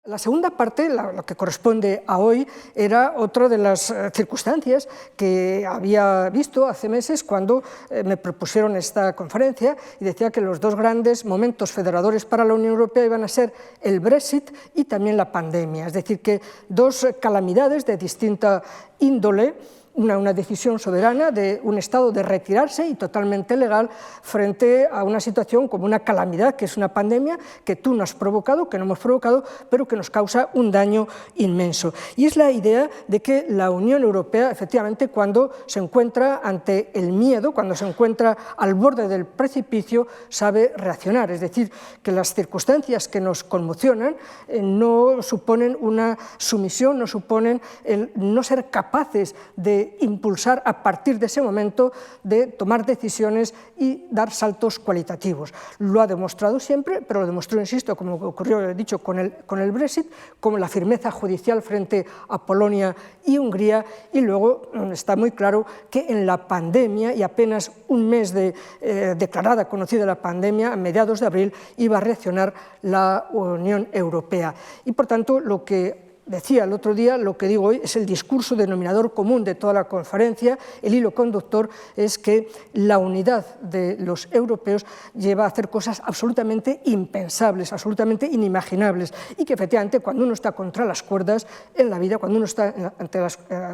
La segunda parte, lo que corresponde a hoy, era otra de las circunstancias que había visto hace meses cuando me propusieron esta conferencia y decía que los dos grandes momentos federadores para la Unión Europea iban a ser el Brexit y también la pandemia, es decir, que dos calamidades de distinta índole, una decisión soberana de un Estado de retirarse y totalmente legal frente a una situación como una calamidad, que es una pandemia que tú no has provocado, que no hemos provocado, pero que nos causa un daño inmenso. Y es la idea de que la Unión Europea, efectivamente, cuando se encuentra ante el miedo, cuando se encuentra al borde del precipicio, sabe reaccionar. Es decir, que las circunstancias que nos conmocionan no suponen una sumisión, no suponen el no ser capaces de impulsar a partir de ese momento, de tomar decisiones y dar saltos cualitativos. Lo ha demostrado siempre, pero lo demostró, insisto, como ocurrió, he dicho, con el Brexit, como la firmeza judicial frente a Polonia y Hungría, y luego está muy claro que en la pandemia, y apenas un mes de declarada, conocida la pandemia, a mediados de abril, iba a reaccionar la Unión Europea. Y por tanto, lo que decía el otro día, lo que digo hoy es el discurso denominador común de toda la conferencia. El hilo conductor es que la unidad de los europeos lleva a hacer cosas absolutamente impensables, absolutamente inimaginables, y que efectivamente cuando uno está contra las cuerdas en la vida, cuando uno está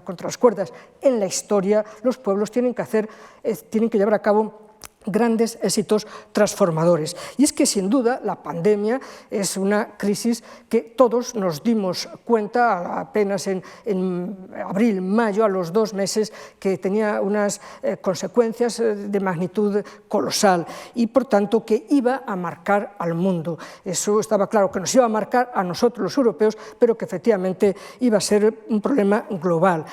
contra las cuerdas en la historia, los pueblos tienen que llevar a cabo grandes éxitos transformadores. Y es que, sin duda, la pandemia es una crisis que todos nos dimos cuenta apenas en abril, mayo, a los 2 meses, que tenía unas consecuencias de magnitud colosal y, por tanto, que iba a marcar al mundo. Eso estaba claro, que nos iba a marcar a nosotros, los europeos, pero que efectivamente iba a ser un problema global.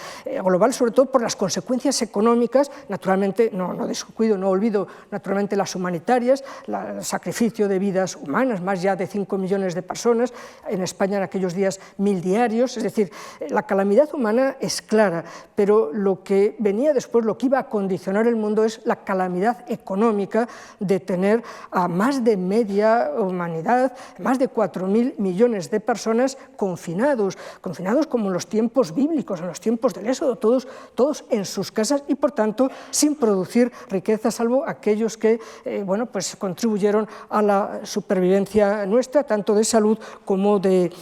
Global, sobre todo, por las consecuencias económicas, naturalmente, no descuido, no olvido, naturalmente las humanitarias, el sacrificio de vidas humanas, más ya de 5 millones de personas, en España en aquellos días 1000 diarios, es decir, la calamidad humana es clara, pero lo que venía después, lo que iba a condicionar el mundo es la calamidad económica de tener a más de media humanidad, más de 4.000 millones de personas confinados como en los tiempos bíblicos, en los tiempos del Éxodo, todos en sus casas y por tanto sin producir riqueza, salvo aquellos que pues contribuyeron a la supervivencia nuestra, tanto de salud como de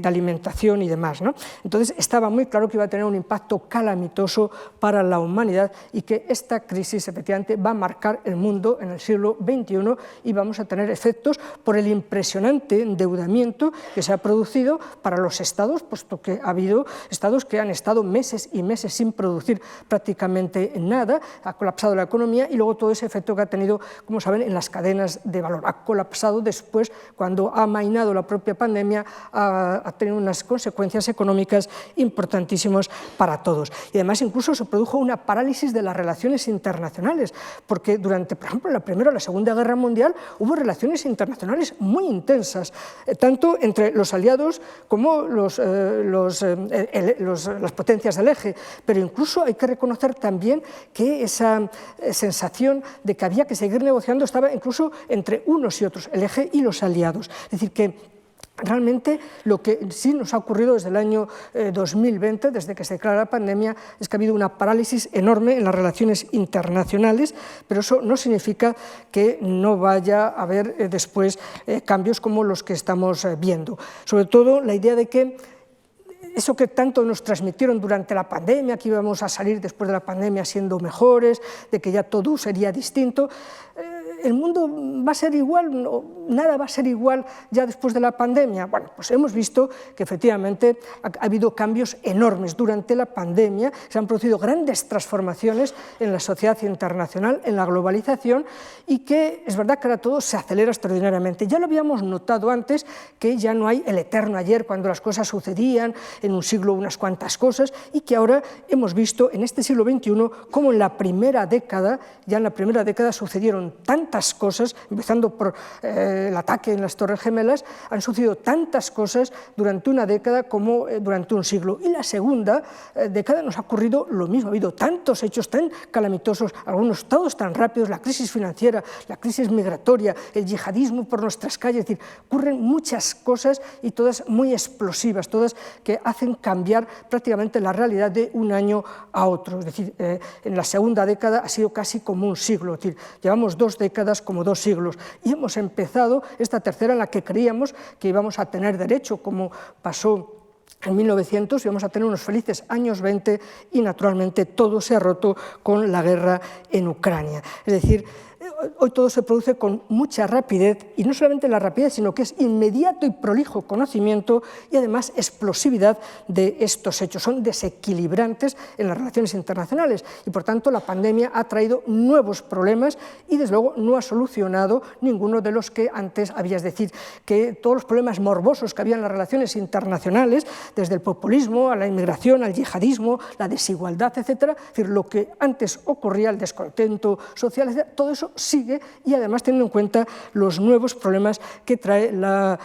alimentación y demás, ¿no? Entonces estaba muy claro que iba a tener un impacto calamitoso para la humanidad y que esta crisis efectivamente va a marcar el mundo en el siglo XXI y vamos a tener efectos por el impresionante endeudamiento que se ha producido para los estados, puesto que ha habido estados que han estado meses y meses sin producir prácticamente nada, ha colapsado la economía y luego todo ese efecto que ha tenido, como saben, en las cadenas de valor. Ha colapsado después, cuando ha amainado la propia pandemia, ha tenido unas consecuencias económicas importantísimas para todos. Y además incluso se produjo una parálisis de las relaciones internacionales, porque durante, por ejemplo, la Primera o la Segunda Guerra Mundial hubo relaciones internacionales muy intensas, tanto entre los aliados como las potencias del eje, pero incluso hay que reconocer también que esa sensación de que había que seguir negociando estaba incluso entre unos y otros, el eje y los aliados. Es decir, que realmente lo que sí nos ha ocurrido desde el año 2020, desde que se declara la pandemia, es que ha habido una parálisis enorme en las relaciones internacionales, pero eso no significa que no vaya a haber después cambios como los que estamos viendo. Sobre todo la idea de que eso que tanto nos transmitieron durante la pandemia, que íbamos a salir después de la pandemia siendo mejores, de que ya todo sería distinto, ¿el mundo va a ser igual? ¿Nada va a ser igual ya después de la pandemia? Bueno, pues hemos visto que efectivamente ha habido cambios enormes durante la pandemia, se han producido grandes transformaciones en la sociedad internacional, en la globalización, y que es verdad que ahora todo se acelera extraordinariamente. Ya lo habíamos notado antes, que ya no hay el eterno ayer, cuando las cosas sucedían, en un siglo unas cuantas cosas, y que ahora hemos visto en este siglo XXI como en la primera década, ya en la primera década sucedieron tantas tantas cosas, empezando por el ataque en las Torres Gemelas, han sucedido tantas cosas durante una década como durante un siglo. Y la segunda década nos ha ocurrido lo mismo, ha habido tantos hechos tan calamitosos, algunos todos tan rápidos, la crisis financiera, la crisis migratoria, el yihadismo por nuestras calles, es decir, ocurren muchas cosas y todas muy explosivas, todas que hacen cambiar prácticamente la realidad de un año a otro. Es decir, en la segunda década ha sido casi como un siglo, es decir, llevamos 2 décadas como 2 siglos y hemos empezado esta tercera en la que creíamos que íbamos a tener derecho, como pasó en 1900, íbamos a tener unos felices años 20 y naturalmente todo se ha roto con la guerra en Ucrania. Es decir, hoy todo se produce con mucha rapidez, y no solamente la rapidez, sino que es inmediato y prolijo conocimiento y además explosividad de estos hechos. Son desequilibrantes en las relaciones internacionales y por tanto la pandemia ha traído nuevos problemas y desde luego no ha solucionado ninguno de los que antes había. Es decir, que todos los problemas morbosos que había en las relaciones internacionales, desde el populismo a la inmigración, al yihadismo, la desigualdad, etcétera, es decir, lo que antes ocurría, el descontento social, etcétera, todo eso sigue, y además teniendo en cuenta los nuevos problemas que trae la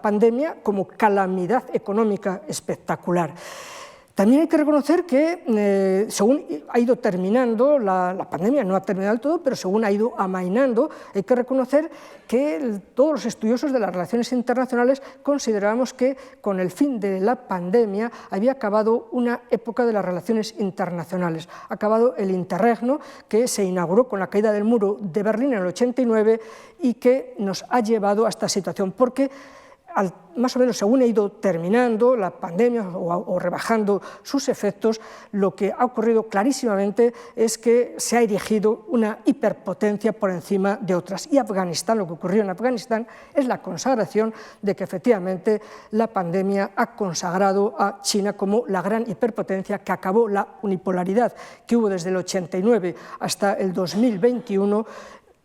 pandemia como calamidad económica espectacular. También hay que reconocer que según ha ido terminando la pandemia, no ha terminado del todo, pero según ha ido amainando, hay que reconocer que todos los estudiosos de las relaciones internacionales considerábamos que con el fin de la pandemia había acabado una época de las relaciones internacionales. Ha acabado el interregno que se inauguró con la caída del muro de Berlín en el 89 y que nos ha llevado a esta situación, porque más o menos según ha ido terminando la pandemia o rebajando sus efectos, lo que ha ocurrido clarísimamente es que se ha erigido una hiperpotencia por encima de otras. Y Afganistán, lo que ocurrió en Afganistán, es la consagración de que efectivamente la pandemia ha consagrado a China como la gran hiperpotencia que acabó la unipolaridad que hubo desde el 89 hasta el 2021,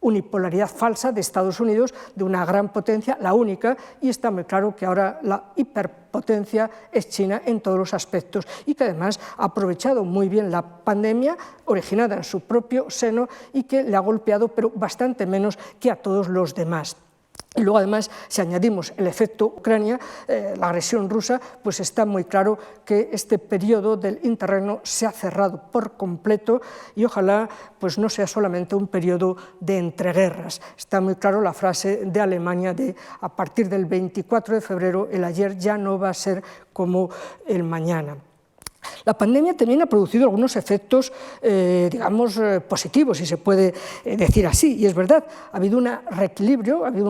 unipolaridad falsa de Estados Unidos, de una gran potencia, la única, y está muy claro que ahora la hiperpotencia es China en todos los aspectos y que además ha aprovechado muy bien la pandemia originada en su propio seno y que le ha golpeado, pero bastante menos que a todos los demás. Y luego además, si añadimos el efecto Ucrania, la agresión rusa, pues está muy claro que este periodo del interregno se ha cerrado por completo y ojalá pues no sea solamente un periodo de entreguerras. Está muy claro la frase de Alemania de a partir del 24 de febrero el ayer ya no va a ser como el mañana. La pandemia también ha producido algunos efectos, digamos, positivos, si se puede decir así, y es verdad, ha habido un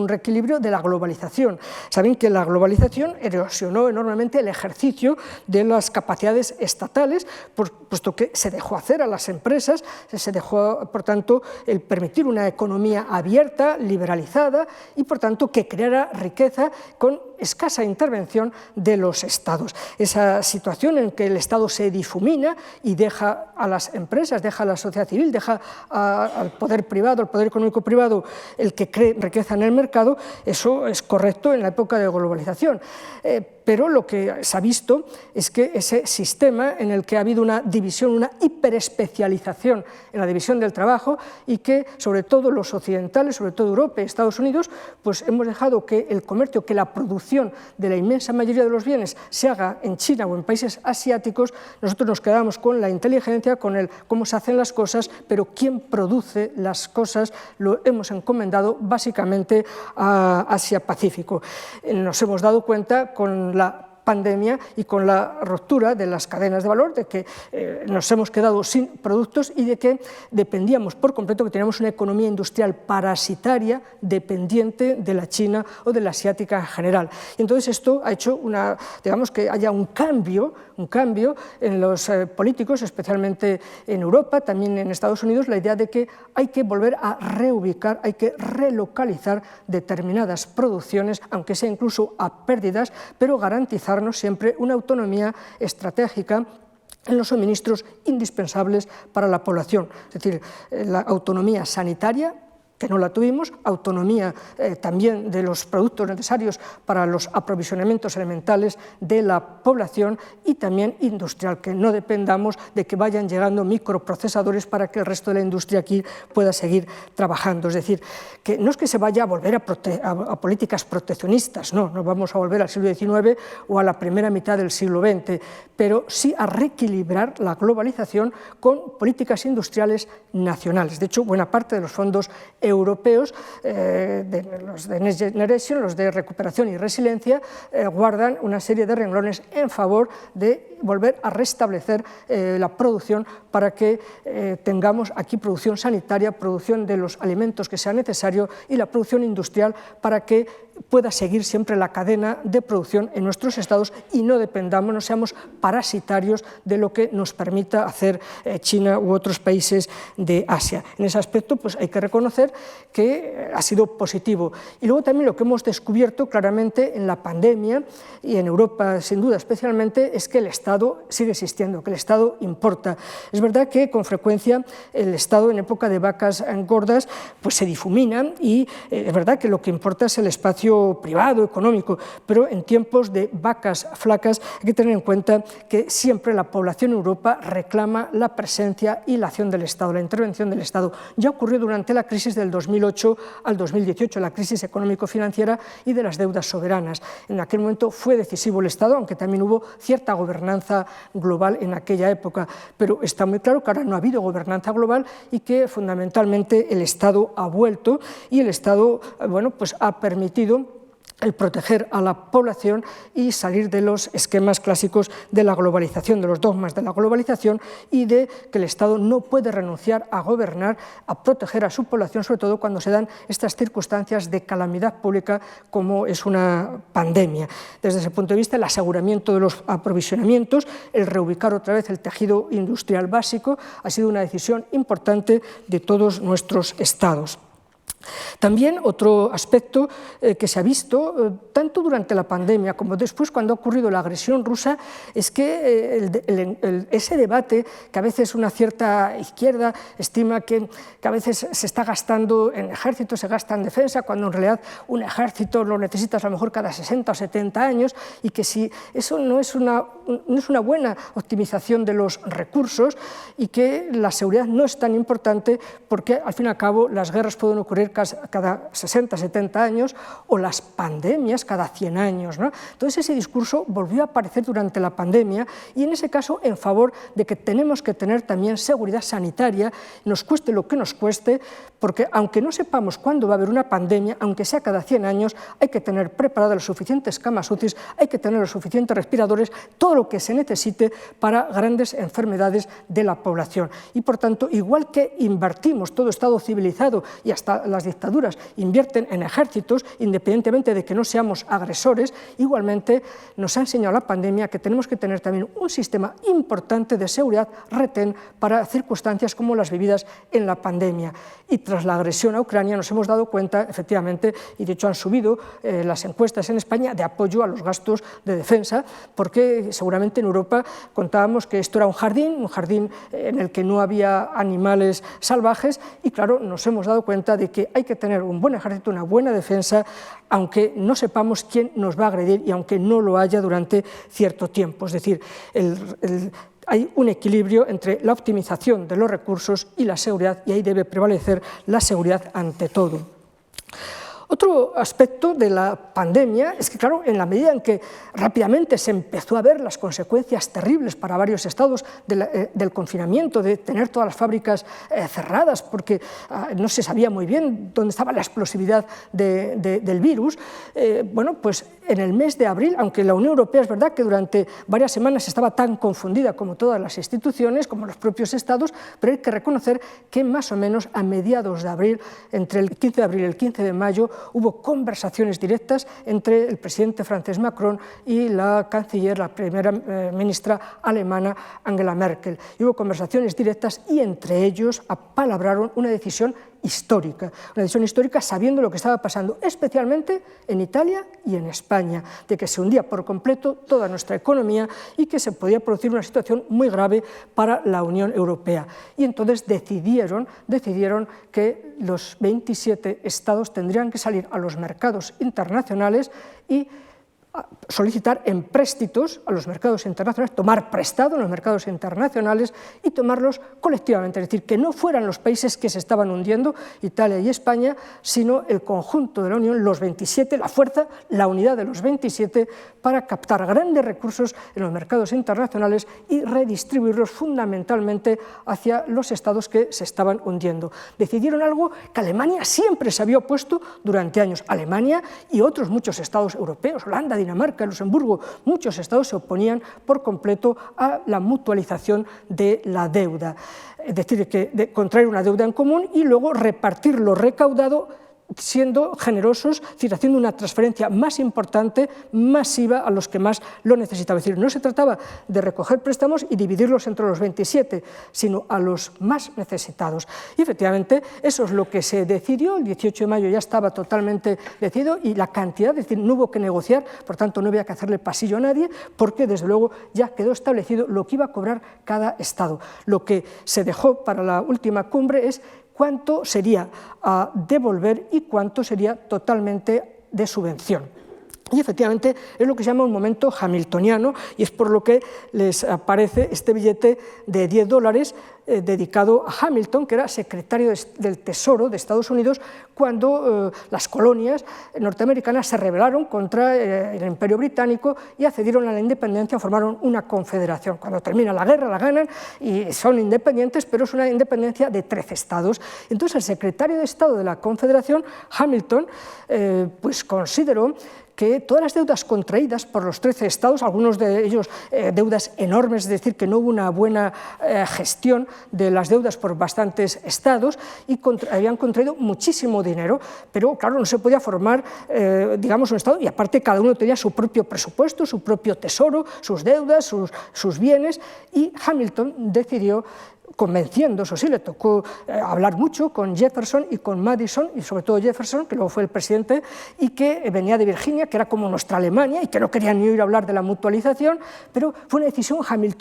reequilibrio de la globalización. Saben que la globalización erosionó enormemente el ejercicio de las capacidades estatales, puesto que se dejó hacer a las empresas, se dejó, por tanto, el permitir una economía abierta, liberalizada, y por tanto que creara riqueza con escasa intervención de los estados. Esa situación en que el Estado se difumina y deja a las empresas, deja a la sociedad civil, deja al poder privado, al poder económico privado, el que cree riqueza en el mercado, eso es correcto en la época de globalización. Pero lo que se ha visto es que ese sistema en el que ha habido una división, una hiperespecialización en la división del trabajo y que sobre todo los occidentales, sobre todo Europa y Estados Unidos, pues hemos dejado que el comercio, que la producción de la inmensa mayoría de los bienes se haga en China o en países asiáticos, nosotros nos quedamos con la inteligencia, con el cómo se hacen las cosas, pero quién produce las cosas lo hemos encomendado básicamente a Asia-Pacífico. Nos hemos dado cuenta con la pandemia y con la ruptura de las cadenas de valor, de que nos hemos quedado sin productos y de que dependíamos por completo, que teníamos una economía industrial parasitaria dependiente de la china o de la asiática en general. Y entonces esto ha hecho digamos que haya un cambio en los políticos, especialmente en Europa, también en Estados Unidos, la idea de que hay que volver a reubicar, hay que relocalizar determinadas producciones, aunque sea incluso a pérdidas, pero garantizarnos siempre una autonomía estratégica en los suministros indispensables para la población, es decir, la autonomía sanitaria, que no la tuvimos, autonomía también de los productos necesarios para los aprovisionamientos elementales de la población y también industrial, que no dependamos de que vayan llegando microprocesadores para que el resto de la industria aquí pueda seguir trabajando. Es decir, que no es que se vaya a volver a políticas proteccionistas, no vamos a volver al siglo XIX o a la primera mitad del siglo XX, pero sí a reequilibrar la globalización con políticas industriales nacionales. De hecho, buena parte de los fondos europeos, los de Next Generation, los de recuperación y resiliencia, guardan una serie de renglones en favor de volver a restablecer la producción para que tengamos aquí producción sanitaria, producción de los alimentos que sea necesario y la producción industrial para que pueda seguir siempre la cadena de producción en nuestros estados y no dependamos, no seamos parasitarios de lo que nos permita hacer China u otros países de Asia. En ese aspecto pues hay que reconocer que ha sido positivo. Y luego también lo que hemos descubierto claramente en la pandemia y en Europa sin duda especialmente es que el Estado sigue existiendo, que el Estado importa. Es verdad que con frecuencia el Estado en época de vacas gordas pues se difumina y es verdad que lo que importa es el espacio privado, económico, pero en tiempos de vacas flacas hay que tener en cuenta que siempre la población en Europa reclama la presencia y la acción del Estado, la intervención del Estado. Ya ocurrió durante la crisis del 2008 al 2018, la crisis económico-financiera y de las deudas soberanas. En aquel momento fue decisivo el Estado, aunque también hubo cierta gobernanza global en aquella época, pero está muy claro que ahora no ha habido gobernanza global y que fundamentalmente el Estado ha vuelto y el Estado pues ha permitido el proteger a la población y salir de los esquemas clásicos de la globalización, de los dogmas de la globalización y de que el Estado no puede renunciar a gobernar, a proteger a su población, sobre todo cuando se dan estas circunstancias de calamidad pública como es una pandemia. Desde ese punto de vista, el aseguramiento de los aprovisionamientos, el reubicar otra vez el tejido industrial básico, ha sido una decisión importante de todos nuestros estados. También otro aspecto que se ha visto tanto durante la pandemia como después cuando ha ocurrido la agresión rusa es que ese debate que a veces una cierta izquierda estima que a veces se está gastando en ejército, se gasta en defensa, cuando en realidad un ejército lo necesitas a lo mejor cada 60 o 70 años y que si eso no es una buena optimización de los recursos y que la seguridad no es tan importante porque al fin y al cabo las guerras pueden ocurrir cada 60, 70 años o las pandemias cada 100 años, ¿no? Entonces ese discurso volvió a aparecer durante la pandemia y en ese caso en favor de que tenemos que tener también seguridad sanitaria, nos cueste lo que nos cueste, porque aunque no sepamos cuándo va a haber una pandemia, aunque sea cada 100 años, hay que tener preparadas las suficientes camas UCI, hay que tener los suficientes respiradores, todo lo que se necesite para grandes enfermedades de la población. Y por tanto, igual que invertimos todo Estado civilizado y hasta las dictaduras invierten en ejércitos, independientemente de que no seamos agresores, igualmente nos ha enseñado la pandemia que tenemos que tener también un sistema importante de seguridad retén para circunstancias como las vividas en la pandemia. Y tras la agresión a Ucrania nos hemos dado cuenta, efectivamente, y de hecho han subido las encuestas en España de apoyo a los gastos de defensa, porque seguramente en Europa contábamos que esto era un jardín en el que no había animales salvajes y claro, nos hemos dado cuenta de que hay que tener un buen ejército, una buena defensa, aunque no sepamos quién nos va a agredir y aunque no lo haya durante cierto tiempo. Es decir, hay un equilibrio entre la optimización de los recursos y la seguridad y ahí debe prevalecer la seguridad ante todo. Otro aspecto de la pandemia es que, claro, en la medida en que rápidamente se empezó a ver las consecuencias terribles para varios estados del confinamiento, de tener todas las fábricas cerradas porque no se sabía muy bien dónde estaba la explosividad del virus, bueno, pues en el mes de abril, aunque la Unión Europea es verdad que durante varias semanas estaba tan confundida como todas las instituciones, como los propios estados, pero hay que reconocer que más o menos a mediados de abril, entre el 15 de abril y el 15 de mayo, hubo conversaciones directas entre el presidente francés Macron y la canciller, la primera ministra alemana Angela Merkel. Y hubo conversaciones directas y entre ellos apalabraron una decisión histórica sabiendo lo que estaba pasando, especialmente en Italia y en España, de que se hundía por completo toda nuestra economía y que se podía producir una situación muy grave para la Unión Europea. Y entonces decidieron que los 27 estados tendrían que salir a los mercados internacionales y solicitar empréstitos a los mercados internacionales, tomar prestado en los mercados internacionales y tomarlos colectivamente, es decir, que no fueran los países que se estaban hundiendo, Italia y España, sino el conjunto de la Unión, los 27, la fuerza, la unidad de los 27, para captar grandes recursos en los mercados internacionales y redistribuirlos fundamentalmente hacia los estados que se estaban hundiendo. Decidieron algo que Alemania siempre se había opuesto durante años. Alemania y otros muchos estados europeos, Holanda, Dinamarca, Luxemburgo, muchos estados se oponían por completo a la mutualización de la deuda, es decir, de contraer una deuda en común y luego repartir lo recaudado siendo generosos, es decir, haciendo una transferencia más importante, masiva a los que más lo necesitaban. Es decir, no se trataba de recoger préstamos y dividirlos entre los 27, sino a los más necesitados. Y efectivamente eso es lo que se decidió, el 18 de mayo ya estaba totalmente decidido y la cantidad, es decir, no hubo que negociar, por tanto no había que hacerle pasillo a nadie, porque desde luego ya quedó establecido lo que iba a cobrar cada estado. Lo que se dejó para la última cumbre es cuánto sería a devolver y cuánto sería totalmente de subvención. Y efectivamente es lo que se llama un momento hamiltoniano y es por lo que les aparece este billete de $10 dedicado a Hamilton, que era secretario del Tesoro de Estados Unidos cuando las colonias norteamericanas se rebelaron contra el Imperio Británico y accedieron a la independencia, formaron una confederación. Cuando termina la guerra la ganan y son independientes, pero es una independencia de 13 estados. Entonces el secretario de Estado de la Confederación, Hamilton, pues consideró que todas las deudas contraídas por los 13 estados, algunos de ellos deudas enormes, es decir, que no hubo una buena gestión de las deudas por bastantes estados y habían contraído muchísimo dinero, pero claro, no se podía formar, digamos, un estado y aparte cada uno tenía su propio presupuesto, su propio tesoro, sus deudas, sus bienes y Hamilton decidió, convenciendo, eso sí, le tocó hablar mucho con Jefferson y con Madison, y sobre todo Jefferson, que luego fue el presidente, y que venía de Virginia, que era como nuestra Alemania, y que no querían ni oír hablar de la mutualización, pero fue una decisión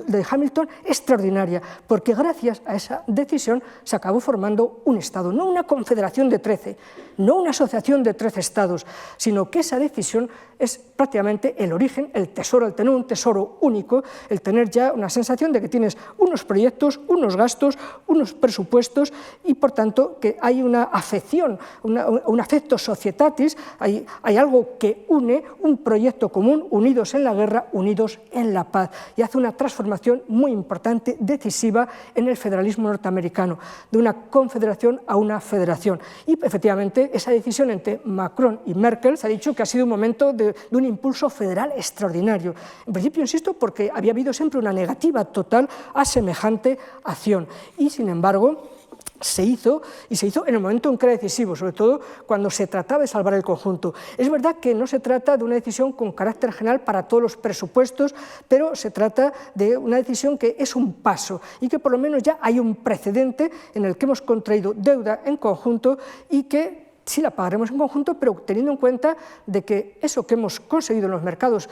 de Hamilton extraordinaria, porque gracias a esa decisión se acabó formando un Estado, no una confederación de 13, no una asociación de 13 estados, sino que esa decisión es prácticamente el origen, el tesoro, el tener un tesoro único, el tener ya una sensación de que tienes unos proyectos, unos gastos, unos presupuestos y por tanto que hay una afección, un affecto societatis, hay algo que une, un proyecto común, unidos en la guerra, unidos en la paz, y hace una transformación muy importante, decisiva en el federalismo norteamericano, de una confederación a una federación. Y efectivamente esa decisión entre Macron y Merkel se ha dicho que ha sido un momento de un impulso federal extraordinario. En principio, insisto, porque había habido siempre una negativa total a semejante acción y, sin embargo, se hizo en el momento en que era decisivo, sobre todo cuando se trataba de salvar el conjunto. Es verdad que no se trata de una decisión con carácter general para todos los presupuestos, pero se trata de una decisión que es un paso y que por lo menos ya hay un precedente en el que hemos contraído deuda en conjunto y que sí la pagaremos en conjunto, pero teniendo en cuenta de que eso que hemos conseguido en los mercados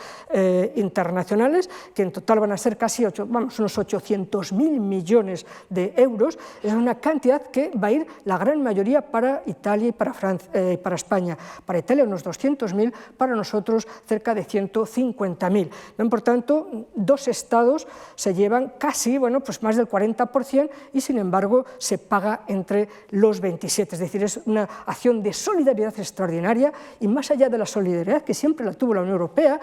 internacionales, que en total van a ser casi unos 800.000 millones de euros, es una cantidad que va a ir la gran mayoría para Italia y para España. Para Italia unos 200.000, para nosotros cerca de 150.000. Por tanto, dos estados se llevan casi, pues más del 40% y sin embargo se paga entre los 27. Es decir, es una acción de solidaridad extraordinaria y más allá de la solidaridad que siempre la tuvo la Unión Europea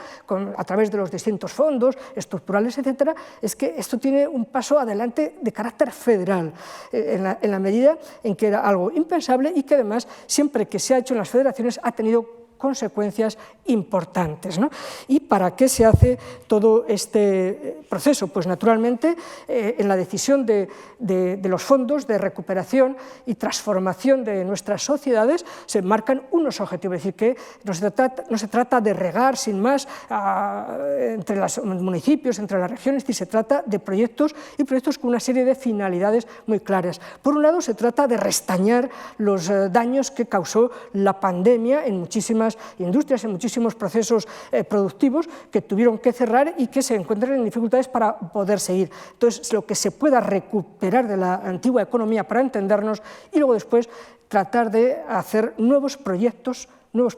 a través de los distintos fondos estructurales, etcétera, es que esto tiene un paso adelante de carácter federal en la medida en que era algo impensable y que además siempre que se ha hecho en las federaciones ha tenido consecuencias importantes, ¿no? ¿Y para qué se hace todo este proceso? Pues naturalmente en la decisión de los fondos de recuperación y transformación de nuestras sociedades se marcan unos objetivos, es decir, que no se trata de regar sin más entre los municipios, entre las regiones, se trata de proyectos y proyectos con una serie de finalidades muy claras. Por un lado, se trata de restañar los daños que causó la pandemia en muchísimas industrias, en muchísimos procesos productivos que tuvieron que cerrar y que se encuentran en dificultades para poder seguir. Entonces, lo que se pueda recuperar de la antigua economía para entendernos y luego después tratar de hacer nuevos proyectos, nuevos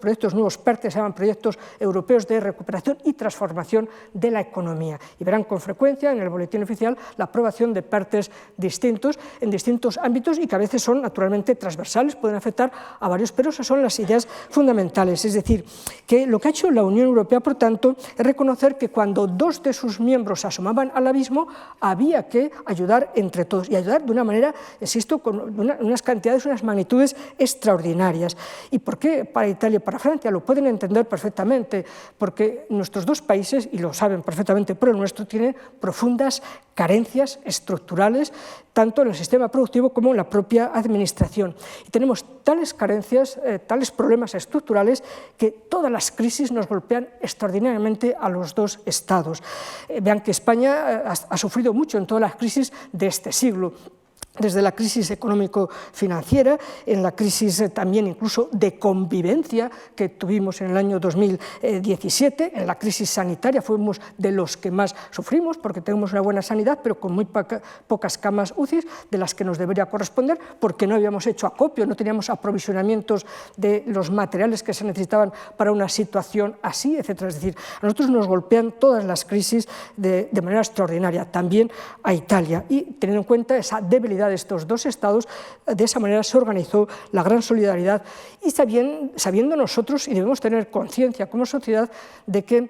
PERTE, se llaman proyectos europeos de recuperación y transformación de la economía. Y verán con frecuencia en el boletín oficial la aprobación de PERTEs distintos en distintos ámbitos y que a veces son naturalmente transversales, pueden afectar a varios, pero esas son las ideas fundamentales. Es decir, que lo que ha hecho la Unión Europea, por tanto, es reconocer que cuando dos de sus miembros se asomaban al abismo, había que ayudar entre todos y ayudar de una manera, insisto, con unas cantidades, unas magnitudes extraordinarias. ¿Y por qué para Italia y para Francia? Lo pueden entender perfectamente, porque nuestros dos países, y lo saben perfectamente, pero el nuestro tiene profundas carencias estructurales, tanto en el sistema productivo como en la propia administración. Y tenemos tales carencias, tales problemas estructurales, que todas las crisis nos golpean extraordinariamente a los dos estados. Vean que España ha sufrido mucho en todas las crisis de este siglo, desde la crisis económico-financiera, en la crisis también incluso de convivencia que tuvimos en el año 2017, en la crisis sanitaria fuimos de los que más sufrimos porque tenemos una buena sanidad pero con muy pocas camas UCI de las que nos debería corresponder porque no habíamos hecho acopio, no teníamos aprovisionamientos de los materiales que se necesitaban para una situación así, etc. Es decir, a nosotros nos golpean todas las crisis de manera extraordinaria, también a Italia, y teniendo en cuenta esa debilidad de estos dos estados, de esa manera se organizó la gran solidaridad y sabiendo nosotros, y debemos tener conciencia como sociedad, de que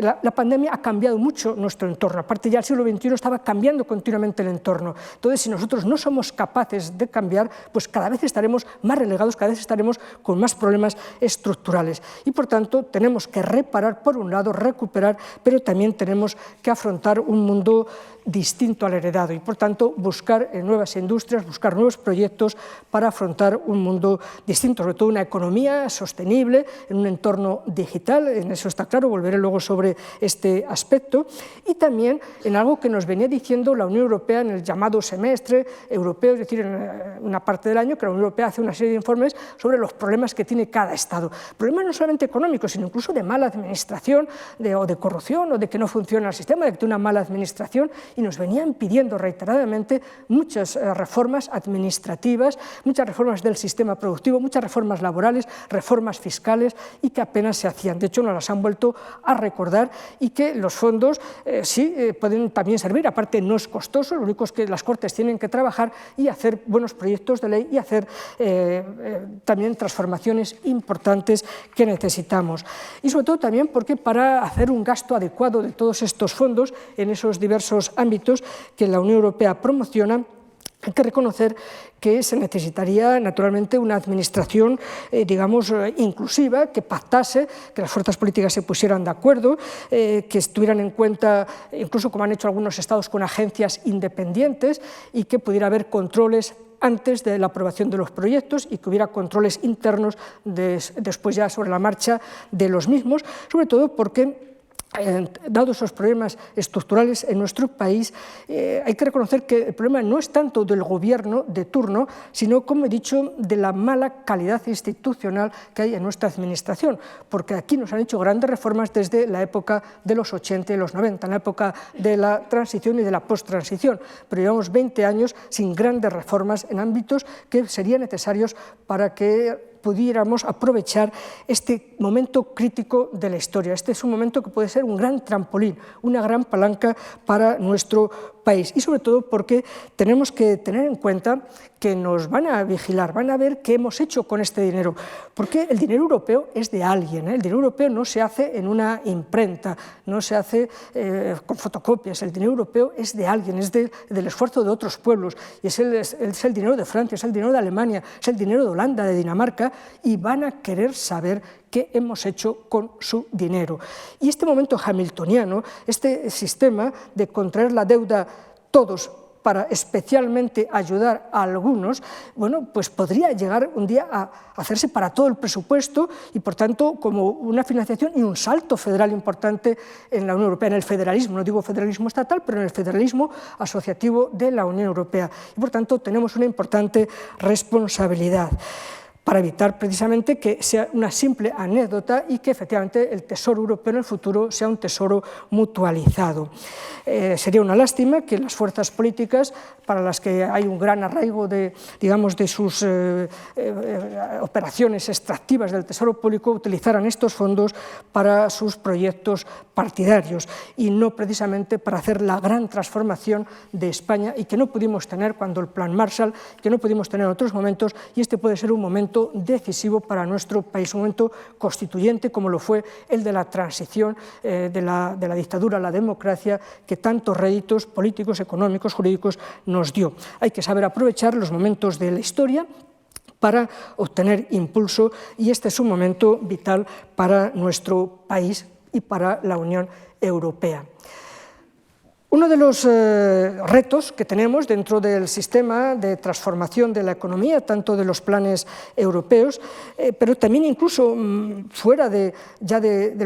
la pandemia ha cambiado mucho nuestro entorno. Aparte, ya el siglo XXI estaba cambiando continuamente el entorno. Entonces, si nosotros no somos capaces de cambiar, pues cada vez estaremos más relegados, cada vez estaremos con más problemas estructurales. Y, por tanto, tenemos que reparar, por un lado, recuperar, pero también tenemos que afrontar un mundo distinto al heredado y, por tanto, buscar nuevas industrias, buscar nuevos proyectos para afrontar un mundo distinto, sobre todo una economía sostenible, en un entorno digital, en eso está claro, volveré luego sobre este aspecto, y también en algo que nos venía diciendo la Unión Europea en el llamado semestre europeo, es decir, en una parte del año que la Unión Europea hace una serie de informes sobre los problemas que tiene cada Estado. Problemas no solamente económicos, sino incluso de mala administración, o de corrupción, o de que no funciona el sistema, de que tiene una mala administración, y nos venían pidiendo reiteradamente muchas reformas administrativas, muchas reformas del sistema productivo, muchas reformas laborales, reformas fiscales, y que apenas se hacían. De hecho, nos las han vuelto a recordar, y que los fondos pueden también servir, aparte no es costoso, lo único es que las Cortes tienen que trabajar y hacer buenos proyectos de ley y hacer también transformaciones importantes que necesitamos. Y sobre todo también porque para hacer un gasto adecuado de todos estos fondos en esos diversos ámbitos que la Unión Europea promociona, hay que reconocer que se necesitaría naturalmente una administración, digamos, inclusiva, que pactase, que las fuerzas políticas se pusieran de acuerdo, que estuvieran en cuenta, incluso como han hecho algunos estados, con agencias independientes, y que pudiera haber controles antes de la aprobación de los proyectos y que hubiera controles internos después ya sobre la marcha de los mismos, sobre todo porque dados esos problemas estructurales en nuestro país, hay que reconocer que el problema no es tanto del gobierno de turno, sino, como he dicho, de la mala calidad institucional que hay en nuestra administración, porque aquí nos han hecho grandes reformas desde la época de los 80 y los 90, en la época de la transición y de la post-transición, pero llevamos 20 años sin grandes reformas en ámbitos que serían necesarios para que pudiéramos aprovechar este momento crítico de la historia. Este es un momento que puede ser un gran trampolín, una gran palanca para nuestro país, y sobre todo porque tenemos que tener en cuenta que nos van a vigilar, van a ver qué hemos hecho con este dinero, porque el dinero europeo es de alguien, el dinero europeo no se hace en una imprenta, no se hace con fotocopias, el dinero europeo es de alguien, es del esfuerzo de otros pueblos, y es el dinero de Francia, es el dinero de Alemania, es el dinero de Holanda, de Dinamarca, y van a querer saber qué hemos hecho con su dinero. Y este momento hamiltoniano, este sistema de contraer la deuda todos para especialmente ayudar a algunos, bueno, pues podría llegar un día a hacerse para todo el presupuesto y, por tanto, como una financiación y un salto federal importante en la Unión Europea, en el federalismo, no digo federalismo estatal, pero en el federalismo asociativo de la Unión Europea. Y, por tanto, tenemos una importante responsabilidad para evitar precisamente que sea una simple anécdota y que efectivamente el Tesoro Europeo en el futuro sea un tesoro mutualizado. Sería una lástima que las fuerzas políticas, para las que hay un gran arraigo de, digamos, de sus operaciones extractivas del Tesoro Público, utilizaran estos fondos para sus proyectos partidarios y no precisamente para hacer la gran transformación de España y que no pudimos tener cuando el Plan Marshall, que no pudimos tener en otros momentos, y este puede ser un momento decisivo para nuestro país, un momento constituyente como lo fue el de la transición de la dictadura a la democracia, que tantos réditos políticos, económicos, jurídicos nos dio. Hay que saber aprovechar los momentos de la historia para obtener impulso y este es un momento vital para nuestro país y para la Unión Europea. Uno de los retos que tenemos dentro del sistema de transformación de la economía, tanto de los planes europeos, pero también incluso fuera del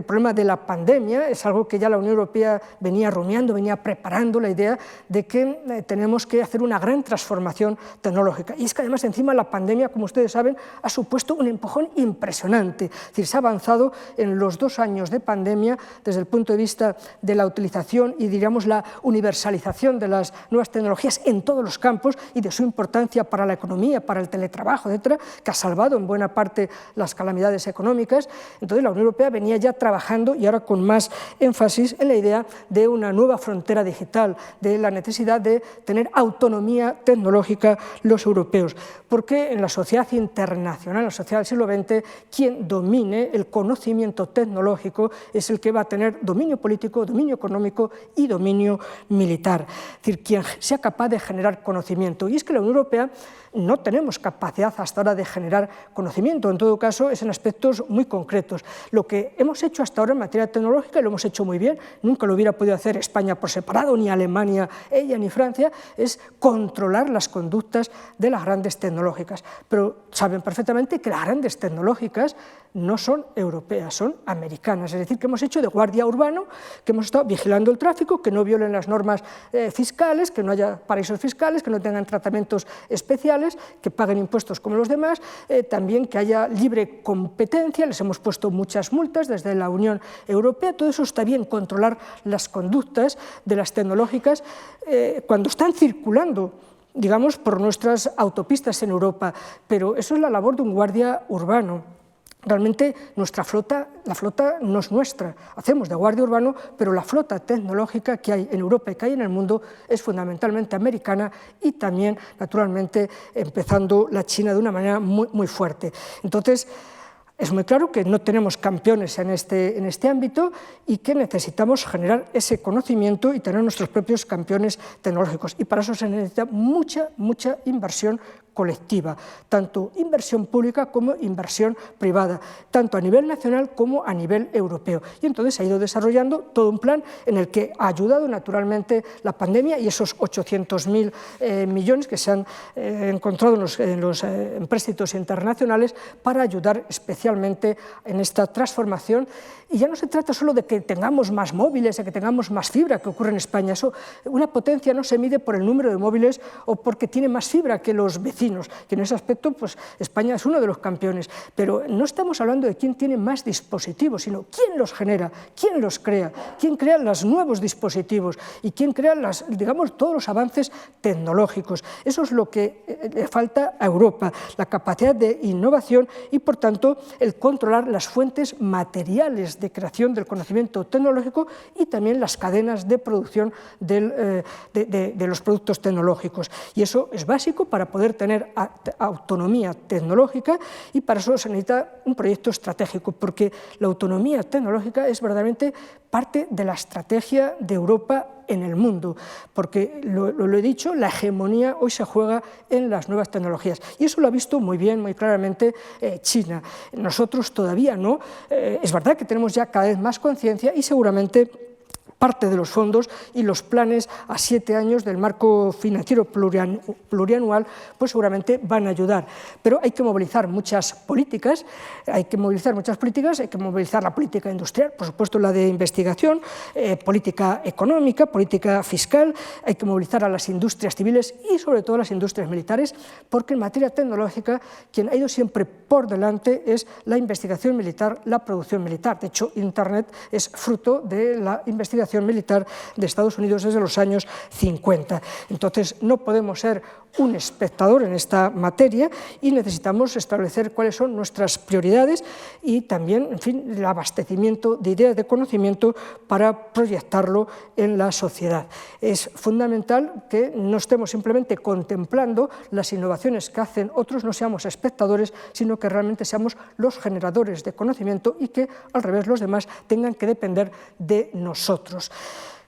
problema de la pandemia, es algo que ya la Unión Europea venía rumiando, venía preparando la idea de que tenemos que hacer una gran transformación tecnológica. Y es que además encima la pandemia, como ustedes saben, ha supuesto un empujón impresionante. Es decir, se ha avanzado en los 2 años de pandemia desde el punto de vista de la utilización y, diríamos, la universalización de las nuevas tecnologías en todos los campos y de su importancia para la economía, para el teletrabajo, etcétera, que ha salvado en buena parte las calamidades económicas. Entonces la Unión Europea venía ya trabajando y ahora con más énfasis en la idea de una nueva frontera digital, de la necesidad de tener autonomía tecnológica los europeos, porque en la sociedad internacional, en la sociedad del siglo XX, quien domine el conocimiento tecnológico es el que va a tener dominio político, dominio económico y dominio militar, es decir, quien sea capaz de generar conocimiento. Y es que la Unión Europea no tenemos capacidad hasta ahora de generar conocimiento, en todo caso es en aspectos muy concretos. Lo que hemos hecho hasta ahora en materia tecnológica, y lo hemos hecho muy bien, nunca lo hubiera podido hacer España por separado, ni Alemania, ella, ni Francia, es controlar las conductas de las grandes tecnológicas. Pero saben perfectamente que las grandes tecnológicas no son europeas, son americanas, es decir, que hemos hecho de guardia urbano, que hemos estado vigilando el tráfico, que no violen las normas fiscales, que no haya paraísos fiscales, que no tengan tratamientos especiales, que paguen impuestos como los demás, también que haya libre competencia, les hemos puesto muchas multas desde la Unión Europea, todo eso está bien, controlar las conductas de las tecnológicas cuando están circulando, digamos, por nuestras autopistas en Europa, pero eso es la labor de un guardia urbano. Realmente nuestra flota, la flota no es nuestra, hacemos de guardia urbano, pero la flota tecnológica que hay en Europa y que hay en el mundo es fundamentalmente americana y también, naturalmente, empezando la China de una manera muy fuerte. Entonces, es muy claro que no tenemos campeones en este ámbito y que necesitamos generar ese conocimiento y tener nuestros propios campeones tecnológicos. Y para eso se necesita mucha inversión colectiva, tanto inversión pública como inversión privada, tanto a nivel nacional como a nivel europeo. Y entonces se ha ido desarrollando todo un plan en el que ha ayudado naturalmente la pandemia y esos 800.000 millones que se han encontrado en los empréstitos internacionales para ayudar especialmente en esta transformación. Y ya no se trata solo de que tengamos más móviles, de que tengamos más fibra, que ocurre en España. Eso, una potencia no se mide por el número de móviles o porque tiene más fibra que los vecinos, que en ese aspecto pues, España es uno de los campeones. Pero no estamos hablando de quién tiene más dispositivos, sino quién los genera, quién los crea, quién crea los nuevos dispositivos y quién crea digamos, todos los avances tecnológicos. Eso es lo que le falta a Europa, la capacidad de innovación y, por tanto, el controlar las fuentes materiales de creación del conocimiento tecnológico y también las cadenas de producción de los productos tecnológicos. Y eso es básico para poder tener tener autonomía tecnológica, y para eso se necesita un proyecto estratégico, porque la autonomía tecnológica es verdaderamente parte de la estrategia de Europa en el mundo, porque lo he dicho, la hegemonía hoy se juega en las nuevas tecnologías, y eso lo ha visto muy bien, muy claramente China. Nosotros todavía no, es verdad que tenemos ya cada vez más conciencia, y seguramente parte de los fondos y los planes a 7 años del marco financiero plurianual pues seguramente van a ayudar. Pero hay que movilizar muchas políticas, hay que movilizar la política industrial, por supuesto la de investigación, política económica, política fiscal, hay que movilizar a las industrias civiles y sobre todo a las industrias militares, porque en materia tecnológica quien ha ido siempre por delante es la investigación militar, la producción militar. De hecho, Internet es fruto de la investigación militar de Estados Unidos desde los años 50. Entonces, no podemos ser un espectador en esta materia y necesitamos establecer cuáles son nuestras prioridades y también, en fin, el abastecimiento de ideas de conocimiento para proyectarlo en la sociedad. Es fundamental que no estemos simplemente contemplando las innovaciones que hacen otros, no seamos espectadores, sino que realmente seamos los generadores de conocimiento y que, al revés, los demás tengan que depender de nosotros.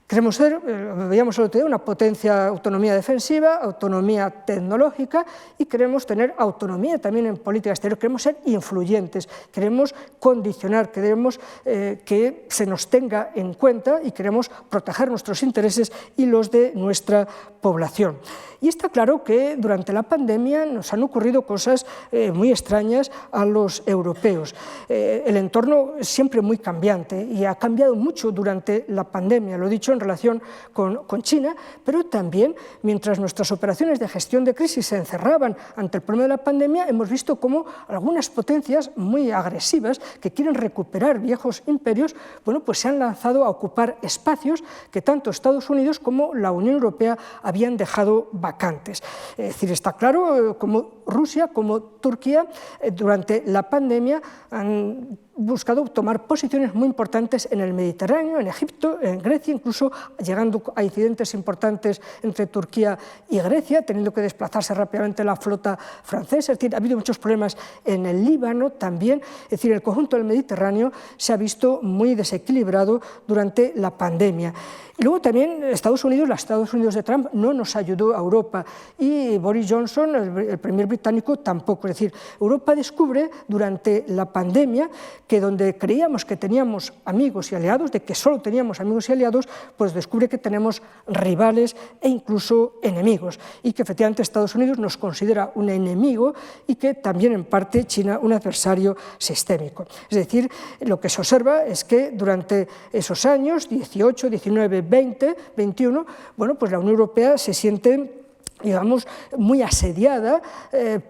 Queremos ser, veíamos el otro día, una potencia, autonomía defensiva, autonomía tecnológica, y queremos tener autonomía también en política exterior. Queremos ser influyentes, queremos condicionar, queremos que se nos tenga en cuenta y queremos proteger nuestros intereses y los de nuestra población. Y está claro que durante la pandemia nos han ocurrido cosas muy extrañas a los europeos. El entorno es siempre muy cambiante y ha cambiado mucho durante la pandemia, lo he dicho en relación con China, pero también mientras nuestras operaciones de gestión de crisis se encerraban ante el problema de la pandemia, hemos visto cómo algunas potencias muy agresivas que quieren recuperar viejos imperios, bueno, pues se han lanzado a ocupar espacios que tanto Estados Unidos como la Unión Europea habían dejado vacantes. Es decir, está claro como Rusia, como Turquía, durante la pandemia han buscado tomar posiciones muy importantes en el Mediterráneo, en Egipto, en Grecia, incluso llegando a incidentes importantes entre Turquía y Grecia, teniendo que desplazarse rápidamente la flota francesa. Es decir, ha habido muchos problemas en el Líbano también. Es decir, el conjunto del Mediterráneo se ha visto muy desequilibrado durante la pandemia. Y luego también los Estados Unidos de Trump no nos ayudó a Europa, y Boris Johnson, el primer británico, tampoco. Es decir, Europa descubre durante la pandemia que donde creíamos que teníamos amigos y aliados, de que solo teníamos amigos y aliados, pues descubre que tenemos rivales e incluso enemigos, y que efectivamente Estados Unidos nos considera un enemigo y que también en parte China un adversario sistémico. Es decir, lo que se observa es que durante esos años, 18, 19, 20, 21, bueno, pues la Unión Europea se siente, digamos, muy asediada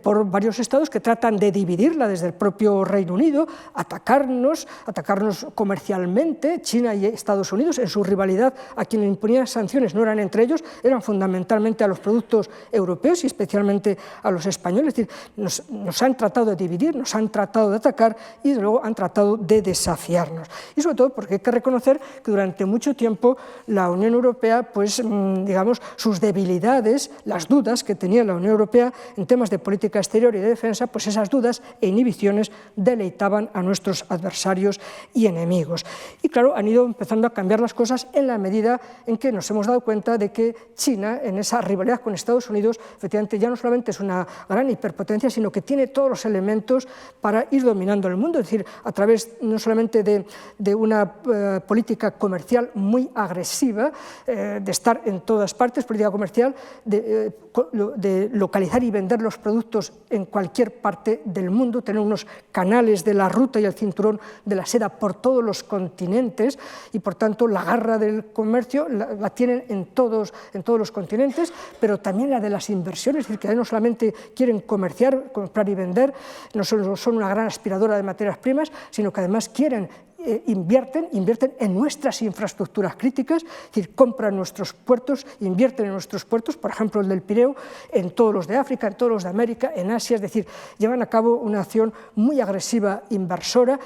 por varios estados que tratan de dividirla desde el propio Reino Unido, atacarnos comercialmente, China y Estados Unidos, en su rivalidad. A quienes imponían sanciones no eran entre ellos, eran fundamentalmente a los productos europeos y especialmente a los españoles. Es decir, nos han tratado de dividir, nos han tratado de atacar y desde luego han tratado de desafiarnos. Y sobre todo porque hay que reconocer que durante mucho tiempo la Unión Europea, pues digamos, sus debilidades, las dudas que tenía la Unión Europea en temas de política exterior y de defensa, pues esas dudas e inhibiciones deleitaban a nuestros adversarios y enemigos. Y claro, han ido empezando a cambiar las cosas en la medida en que nos hemos dado cuenta de que China, en esa rivalidad con Estados Unidos, efectivamente ya no solamente es una gran hiperpotencia, sino que tiene todos los elementos para ir dominando el mundo, es decir, a través no solamente de una política comercial muy agresiva, de estar en todas partes, política comercial, de localizar y vender los productos en cualquier parte del mundo, tener unos canales de la ruta y el cinturón de la seda por todos los continentes, y por tanto la garra del comercio la tienen en todos los continentes, pero también la de las inversiones, es decir, que no solamente quieren comerciar, comprar y vender, no solo son una gran aspiradora de materias primas, sino que además quieren invierten en nuestras infraestructuras críticas, es decir, compran nuestros puertos, invierten en nuestros puertos, por ejemplo el del Pireo, en todos los de África, en todos los de América, en Asia, es decir, llevan a cabo una acción muy agresiva, inversora,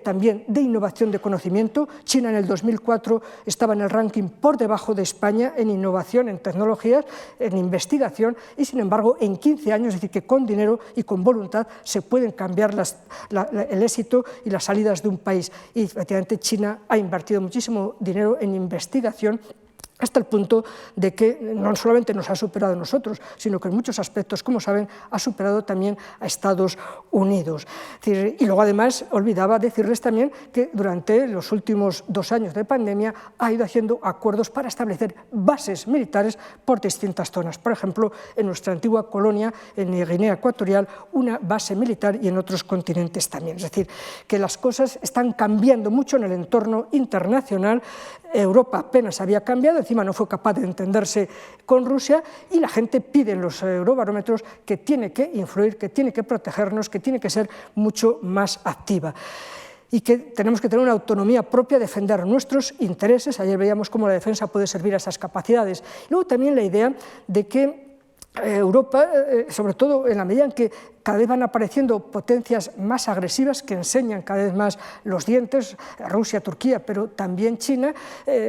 también de innovación de conocimiento. China en el 2004 estaba en el ranking por debajo de España en innovación, en tecnologías, en investigación, y sin embargo en 15 años, es decir, que con dinero y con voluntad se pueden cambiar el éxito y las salidas de un país. Y efectivamente China ha invertido muchísimo dinero en investigación, hasta el punto de que no solamente nos ha superado a nosotros, sino que en muchos aspectos, como saben, ha superado también a Estados Unidos. Y luego, además, olvidaba decirles también que durante los últimos 2 años de pandemia ha ido haciendo acuerdos para establecer bases militares por distintas zonas. Por ejemplo, en nuestra antigua colonia, en Guinea Ecuatorial, una base militar, y en otros continentes también. Es decir, que las cosas están cambiando mucho en el entorno internacional. Europa apenas había cambiado, encima no fue capaz de entenderse con Rusia, y la gente pide en los eurobarómetros que tiene que influir, que tiene que protegernos, que tiene que ser mucho más activa, y que tenemos que tener una autonomía propia, defender nuestros intereses. Ayer veíamos cómo la defensa puede servir a esas capacidades. Y luego también la idea de que Europa, sobre todo en la medida en que cada vez van apareciendo potencias más agresivas que enseñan cada vez más los dientes, Rusia, Turquía, pero también China,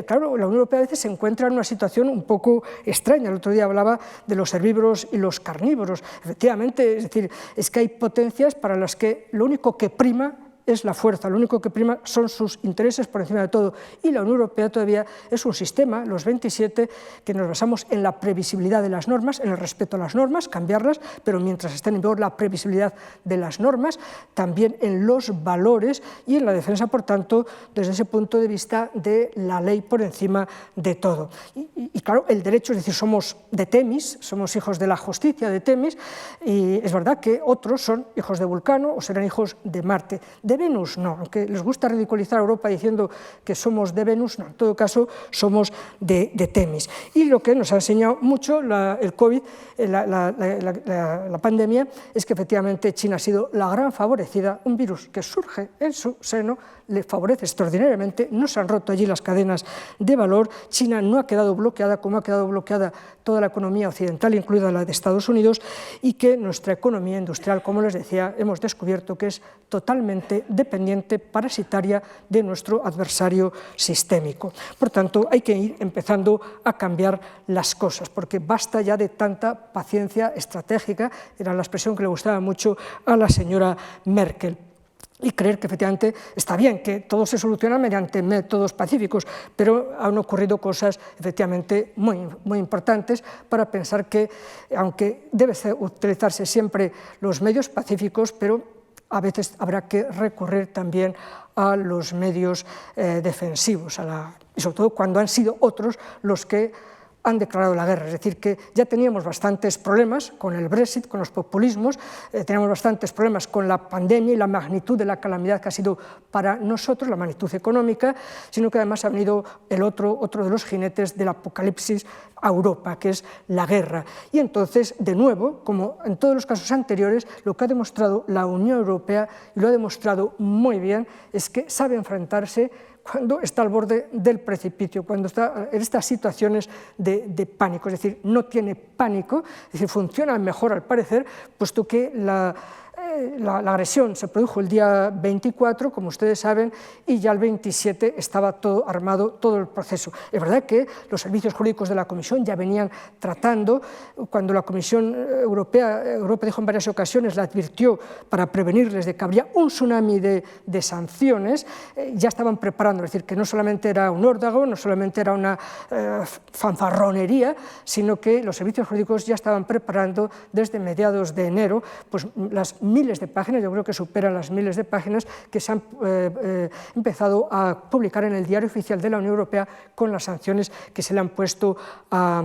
claro, la Unión Europea a veces se encuentra en una situación un poco extraña. El otro día hablaba de los herbívoros y los carnívoros. Efectivamente, es decir, es que hay potencias para las que lo único que prima es la fuerza, lo único que prima son sus intereses por encima de todo, y la Unión Europea todavía es un sistema, los 27, que nos basamos en la previsibilidad de las normas, en el respeto a las normas, cambiarlas, pero mientras estén en vigor la previsibilidad de las normas, también en los valores y en la defensa, por tanto, desde ese punto de vista de la ley por encima de todo. Y claro, el derecho, es decir, somos de Temis, somos hijos de la justicia de Temis, y es verdad que otros son hijos de Vulcano o serán hijos de Marte. De Venus no, aunque les gusta ridiculizar a Europa diciendo que somos de Venus, no, en todo caso somos de Temis. Y lo que nos ha enseñado mucho el COVID, la pandemia, es que efectivamente China ha sido la gran favorecida, un virus que surge en su seno, le favorece extraordinariamente, no se han roto allí las cadenas de valor, China no ha quedado bloqueada como ha quedado bloqueada toda la economía occidental, incluida la de Estados Unidos, y que nuestra economía industrial, como les decía, hemos descubierto que es totalmente dependiente, parasitaria de nuestro adversario sistémico. Por tanto, hay que ir empezando a cambiar las cosas, porque basta ya de tanta paciencia estratégica, era la expresión que le gustaba mucho a la señora Merkel, y creer que efectivamente está bien, que todo se soluciona mediante métodos pacíficos, pero han ocurrido cosas efectivamente muy importantes para pensar que, aunque debe utilizarse siempre los medios pacíficos, pero a veces habrá que recurrir también a los medios defensivos, y sobre todo cuando han sido otros los que han declarado la guerra. Es decir, que ya teníamos bastantes problemas con el Brexit, con los populismos, teníamos bastantes problemas con la pandemia y la magnitud de la calamidad que ha sido para nosotros, la magnitud económica, sino que además ha venido otro de los jinetes del apocalipsis a Europa, que es la guerra. Y entonces, de nuevo, como en todos los casos anteriores, lo que ha demostrado la Unión Europea, y lo ha demostrado muy bien, es que sabe enfrentarse cuando está al borde del precipicio, cuando está en estas situaciones de pánico, es decir, no tiene pánico, es decir, funciona mejor al parecer, puesto que la agresión se produjo el día 24, como ustedes saben, y ya el 27 estaba todo armado, todo el proceso. Es verdad que los servicios jurídicos de la Comisión ya venían tratando, cuando la Comisión Europa dijo en varias ocasiones, la advirtió para prevenirles de que habría un tsunami de sanciones, ya estaban preparando, es decir, que no solamente era un órdago, no solamente era una fanfarronería, sino que los servicios jurídicos ya estaban preparando desde mediados de enero pues, las miles de páginas, yo creo que superan las miles de páginas que se han empezado a publicar en el Diario Oficial de la Unión Europea con las sanciones que se le han puesto a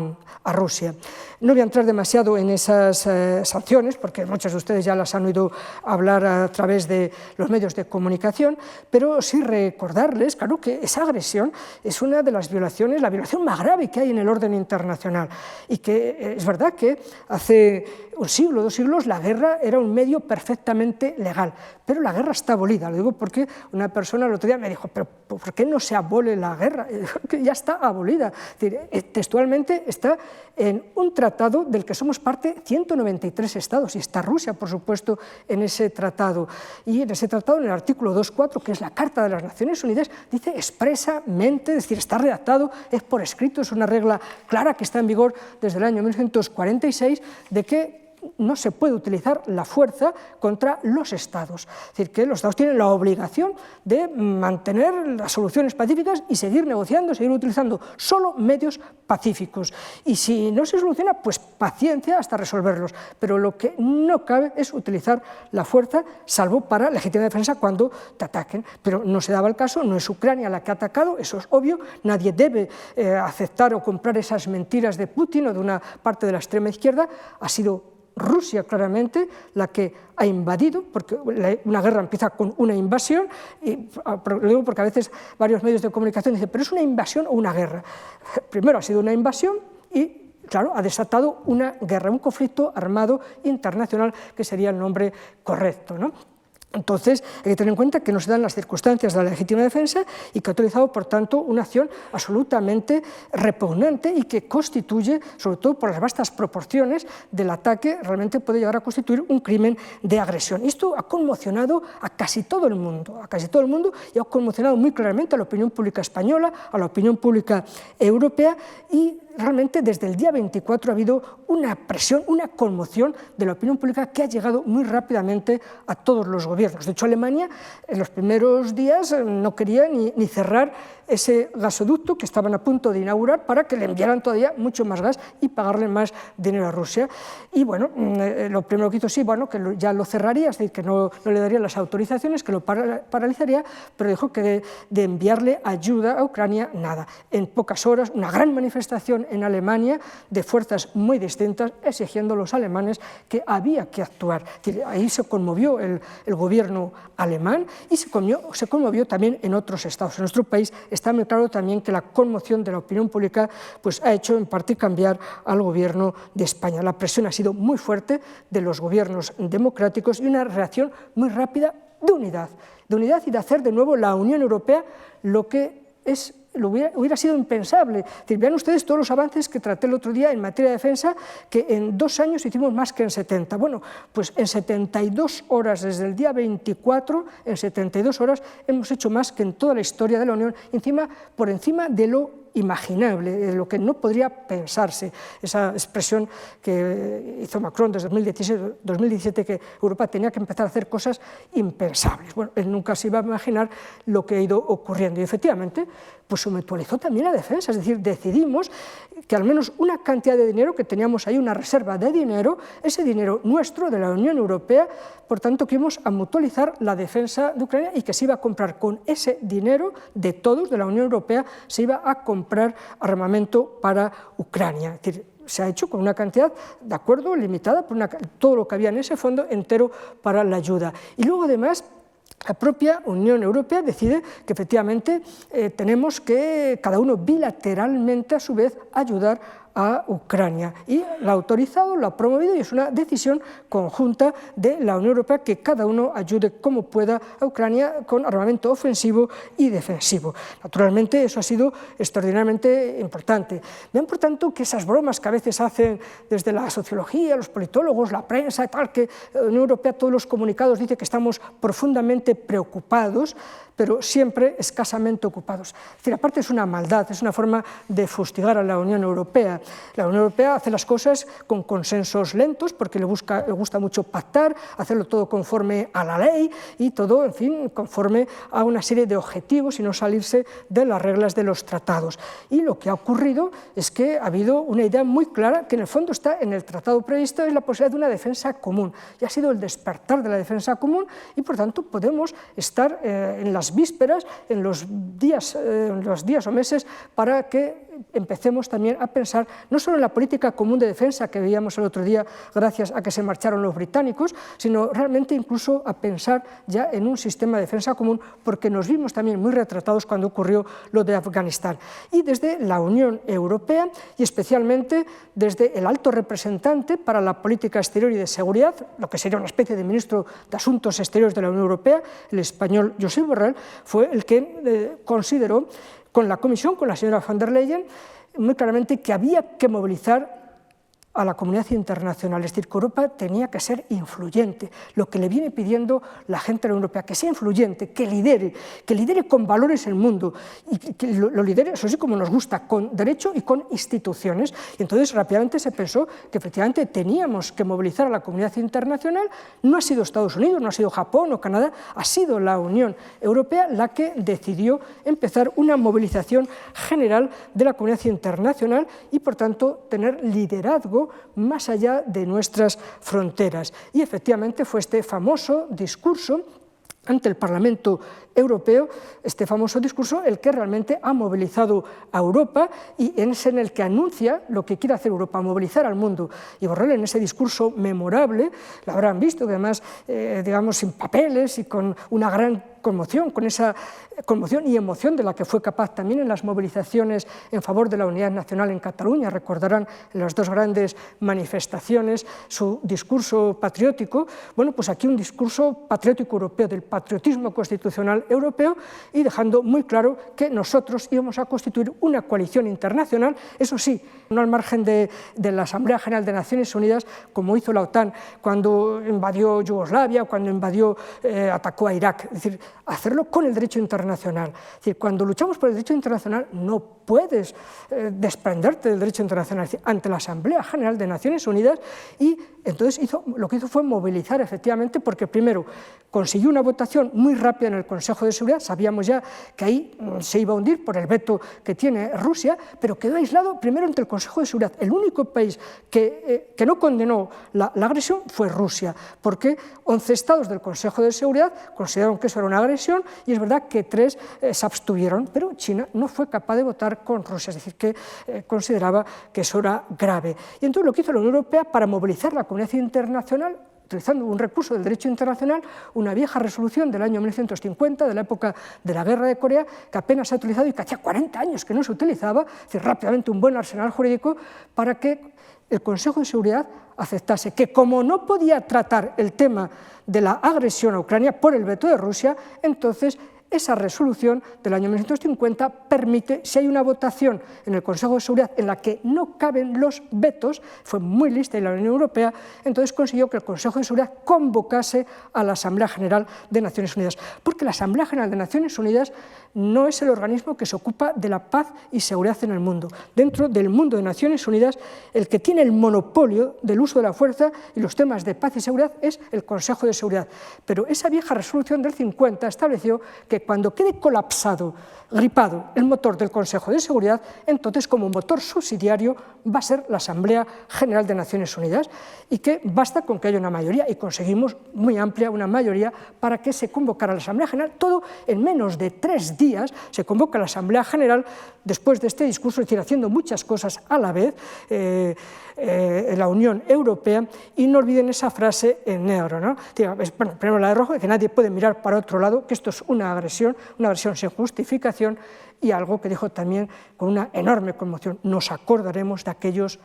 Rusia. No voy a entrar demasiado en esas sanciones, porque muchos de ustedes ya las han oído hablar a través de los medios de comunicación, pero sí recordarles, claro, que esa agresión es una de las violaciones, la violación más grave que hay en el orden internacional, y que es verdad que hace un siglo, 2 siglos, la guerra era un medio perfecto perfectamente legal, pero la guerra está abolida. Lo digo porque una persona el otro día me dijo, pero ¿por qué no se abole la guerra? Que ya está abolida. Es decir, textualmente está en un tratado del que somos parte 193 estados, y está Rusia, por supuesto, en ese tratado. Y en ese tratado, en el artículo 2.4, que es la Carta de las Naciones Unidas, dice expresamente, es decir, está redactado, es por escrito, es una regla clara que está en vigor desde el año 1946, de que no se puede utilizar la fuerza contra los Estados. Es decir, que los Estados tienen la obligación de mantener las soluciones pacíficas y seguir negociando, seguir utilizando solo medios pacíficos. Y si no se soluciona, pues paciencia hasta resolverlos. Pero lo que no cabe es utilizar la fuerza, salvo para legítima defensa cuando te ataquen. Pero no se daba el caso, no es Ucrania la que ha atacado, eso es obvio, nadie debe aceptar o comprar esas mentiras de Putin o de una parte de la extrema izquierda, ha sido Rusia claramente la que ha invadido, porque una guerra empieza con una invasión, y lo digo porque a veces varios medios de comunicación dicen, pero ¿es una invasión o una guerra? Primero ha sido una invasión y, claro, ha desatado una guerra, un conflicto armado internacional, que sería el nombre correcto, ¿no? Entonces, hay que tener en cuenta que no se dan las circunstancias de la legítima defensa y que ha utilizado, por tanto, una acción absolutamente repugnante y que constituye, sobre todo por las vastas proporciones del ataque, realmente puede llegar a constituir un crimen de agresión. Y esto ha conmocionado a casi todo el mundo, y ha conmocionado muy claramente a la opinión pública española, a la opinión pública europea, y realmente desde el día 24 ha habido una presión, una conmoción de la opinión pública que ha llegado muy rápidamente a todos los gobiernos. De hecho, Alemania en los primeros días no quería ni cerrar ese gasoducto que estaban a punto de inaugurar para que le enviaran todavía mucho más gas y pagarle más dinero a Rusia. Y bueno, lo primero que hizo sí, bueno, que ya lo cerraría, es decir, que no le daría las autorizaciones, que lo paralizaría, pero dijo que de enviarle ayuda a Ucrania, nada. En pocas horas, una gran manifestación en Alemania de fuerzas muy distintas exigiendo a los alemanes que había que actuar. Ahí se conmovió el gobierno alemán y se conmovió también en otros estados. En nuestro país está muy claro también que la conmoción de la opinión pública pues, ha hecho en parte cambiar al gobierno de España. La presión ha sido muy fuerte de los gobiernos democráticos y una reacción muy rápida de unidad y de hacer de nuevo la Unión Europea lo que hubiera sido impensable. Es decir, vean ustedes todos los avances que traté el otro día en materia de defensa, que en 2 años hicimos más que en 70. Bueno, pues en 72 horas, desde el día 24, en 72 horas hemos hecho más que en toda la historia de la Unión, por encima de lo imaginable, de lo que no podría pensarse. Esa expresión que hizo Macron desde 2017, que Europa tenía que empezar a hacer cosas impensables. Bueno, él nunca se iba a imaginar lo que ha ido ocurriendo. Y efectivamente, pues se mutualizó también la defensa, es decir, decidimos que al menos una cantidad de dinero, que teníamos ahí una reserva de dinero, ese dinero nuestro, de la Unión Europea, por tanto, que íbamos a mutualizar la defensa de Ucrania y que se iba a comprar con ese dinero de todos, de la Unión Europea, se iba a comprar armamento para Ucrania. Es decir, se ha hecho con una cantidad, de acuerdo, limitada, por todo lo que había en ese fondo entero para la ayuda. Y luego, además, la propia Unión Europea decide que efectivamente tenemos que cada uno bilateralmente a su vez ayudar a Ucrania, y lo ha autorizado, lo ha promovido, y es una decisión conjunta de la Unión Europea que cada uno ayude como pueda a Ucrania con armamento ofensivo y defensivo. Naturalmente eso ha sido extraordinariamente importante. Vean por tanto que esas bromas que a veces hacen desde la sociología, los politólogos, la prensa y tal, que la Unión Europea, todos los comunicados dice que estamos profundamente preocupados, pero siempre escasamente ocupados. Es decir, aparte es una maldad, es una forma de fustigar a la Unión Europea. La Unión Europea hace las cosas con consensos lentos, porque le gusta mucho pactar, hacerlo todo conforme a la ley y todo, en fin, conforme a una serie de objetivos y no salirse de las reglas de los tratados. Y lo que ha ocurrido es que ha habido una idea muy clara, que en el fondo está en el tratado previsto, es la posibilidad de una defensa común. Y ha sido el despertar de la defensa común y, por tanto, podemos estar en las las vísperas, en los días o meses, para que empecemos también a pensar no solo en la política común de defensa que veíamos el otro día gracias a que se marcharon los británicos, sino realmente incluso a pensar ya en un sistema de defensa común, porque nos vimos también muy retratados cuando ocurrió lo de Afganistán. Y desde la Unión Europea, y especialmente desde el alto representante para la política exterior y de seguridad, lo que sería una especie de ministro de Asuntos Exteriores de la Unión Europea, el español Josep Borrell, fue el que consideró con la Comisión, con la señora von der Leyen, muy claramente que había que movilizar a la comunidad internacional, es decir, que Europa tenía que ser influyente, lo que le viene pidiendo la gente de la Unión Europea, que sea influyente, que lidere con valores el mundo, y que lo lidere, eso sí, como nos gusta, con derecho y con instituciones. Y entonces rápidamente se pensó que efectivamente teníamos que movilizar a la comunidad internacional. No ha sido Estados Unidos, no ha sido Japón o Canadá, ha sido la Unión Europea la que decidió empezar una movilización general de la comunidad internacional y, por tanto, tener liderazgo más allá de nuestras fronteras. Y efectivamente fue este famoso discurso ante el Parlamento Europeo, este famoso discurso, el que realmente ha movilizado a Europa y es en el que anuncia lo que quiere hacer Europa, movilizar al mundo. Y Borrell, en ese discurso memorable, lo habrán visto, que además, digamos, sin papeles y con una gran conmoción, con esa conmoción y emoción de la que fue capaz también en las movilizaciones en favor de la unidad nacional en Cataluña. Recordarán en las dos grandes manifestaciones su discurso patriótico. Bueno, pues aquí un discurso patriótico europeo, del patriotismo constitucional europeo, y dejando muy claro que nosotros íbamos a constituir una coalición internacional, eso sí, no al margen de la Asamblea General de Naciones Unidas, como hizo la OTAN cuando invadió Yugoslavia, cuando atacó a Irak, es decir, hacerlo con el derecho internacional. Es decir, cuando luchamos por el derecho internacional no puedes desprenderte del derecho internacional, es decir, ante la Asamblea General de Naciones Unidas. Y entonces lo que hizo fue movilizar efectivamente, porque primero consiguió una votación muy rápida en el Consejo de Seguridad, sabíamos ya que ahí se iba a hundir por el veto que tiene Rusia, pero quedó aislado primero ante el Consejo de Seguridad. El único país que no condenó la agresión fue Rusia, porque 11 estados del Consejo de Seguridad consideraron que eso era una agresión, y es verdad que 3 se abstuvieron, pero China no fue capaz de votar con Rusia, es decir, que consideraba que eso era grave. Y entonces lo que hizo la Unión Europea para movilizar la comunidad internacional, utilizando un recurso del derecho internacional, una vieja resolución del año 1950, de la época de la Guerra de Corea, que apenas se ha utilizado y que hacía 40 años que no se utilizaba, es decir, rápidamente un buen arsenal jurídico para que el Consejo de Seguridad aceptase que, como no podía tratar el tema de la agresión a Ucrania por el veto de Rusia, entonces esa resolución del año 1950 permite, si hay una votación en el Consejo de Seguridad en la que no caben los vetos, fue muy lista y la Unión Europea, entonces consiguió que el Consejo de Seguridad convocase a la Asamblea General de Naciones Unidas, porque la Asamblea General de Naciones Unidas no es el organismo que se ocupa de la paz y seguridad en el mundo. Dentro del mundo de Naciones Unidas, el que tiene el monopolio del uso de la fuerza y los temas de paz y seguridad es el Consejo de Seguridad. Pero esa vieja resolución del 50 estableció que cuando quede colapsado, gripado, el motor del Consejo de Seguridad, entonces como motor subsidiario va a ser la Asamblea General de Naciones Unidas, y que basta con que haya una mayoría, y conseguimos muy amplia una mayoría para que se convocara la Asamblea General. Todo en menos de 3 días se convoca la Asamblea General después de este discurso, es decir, haciendo muchas cosas a la vez, en la Unión Europea. Y no olviden esa frase en negro, ¿no? Bueno, primero la de rojo, que nadie puede mirar para otro lado, que esto es una agresión sin justificación, y algo que dijo también con una enorme conmoción: nos acordaremos de aquellos,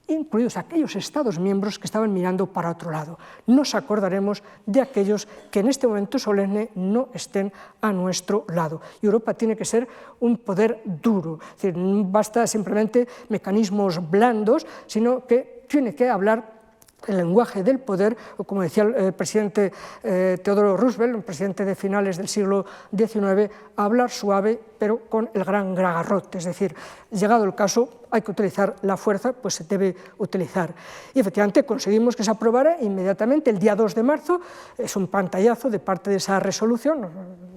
incluidos aquellos Estados miembros que estaban mirando para otro lado. Nos acordaremos de aquellos que en este momento solemne no estén a nuestro lado. Y Europa tiene que ser un poder duro, es decir, no basta simplemente mecanismos blandos, sino que tiene que hablar el lenguaje del poder, o como decía el presidente Theodore Roosevelt, un presidente de finales del siglo XIX, hablar suave pero con el gran garrote, es decir, llegado el caso, hay que utilizar la fuerza, pues se debe utilizar. Y efectivamente conseguimos que se aprobara inmediatamente el día 2 de marzo, es un pantallazo de parte de esa resolución,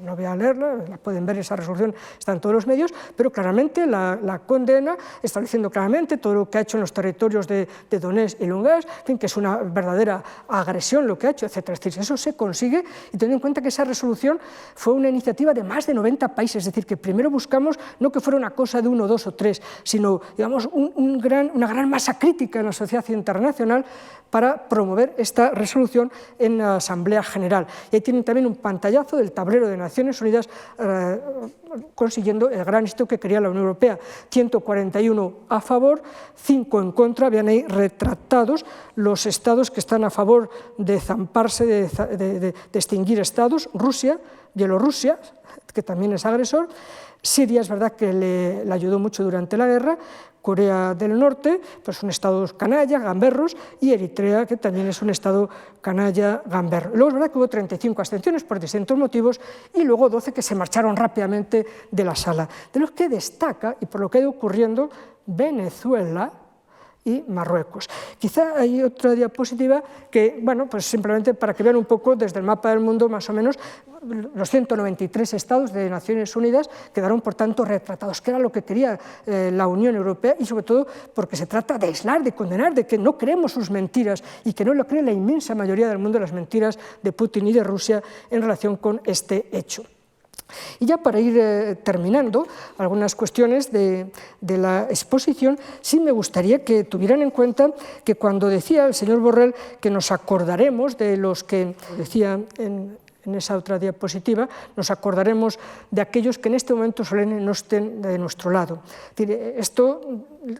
no voy a leerla, la pueden ver, esa resolución está en todos los medios, pero claramente la condena, estableciendo claramente todo lo que ha hecho en los territorios de Donetsk y Lugansk, en fin, que es una verdadera agresión lo que ha hecho, etcétera. Es decir, eso se consigue, y teniendo en cuenta que esa resolución fue una iniciativa de más de 90 países, es decir, que primero buscamos no que fuera una cosa de 1, 2 o 3, sino, digamos, una gran masa crítica en la sociedad internacional para promover esta resolución en la Asamblea General. Y ahí tienen también un pantallazo del tablero de Naciones Unidas consiguiendo el gran éxito que quería la Unión Europea. 141 a favor, 5 en contra, vean ahí retratados los estados que están a favor de zamparse, de extinguir estados: Rusia, Bielorrusia, que también es agresor, Siria es verdad que le ayudó mucho durante la guerra, Corea del Norte, pues son estados canalla, gamberros, y Eritrea, que también es un estado canalla, gamberro. Luego es verdad que hubo 35 abstenciones por distintos motivos y luego 12 que se marcharon rápidamente de la sala, de los que destaca, y por lo que ha ido ocurriendo, Venezuela y Marruecos. Quizá hay otra diapositiva que, bueno, pues simplemente para que vean un poco desde el mapa del mundo, más o menos, los 193 estados de Naciones Unidas quedaron, por tanto, retratados, que era lo que quería la Unión Europea, y sobre todo porque se trata de aislar, de condenar, de que no creemos sus mentiras y que no lo cree la inmensa mayoría del mundo, las mentiras de Putin y de Rusia en relación con este hecho. Y ya para ir terminando algunas cuestiones de la exposición, sí me gustaría que tuvieran en cuenta que cuando decía el señor Borrell que nos acordaremos de los que decía en esa otra diapositiva, nos acordaremos de aquellos que en este momento solemne no estén de nuestro lado. Es decir, esto,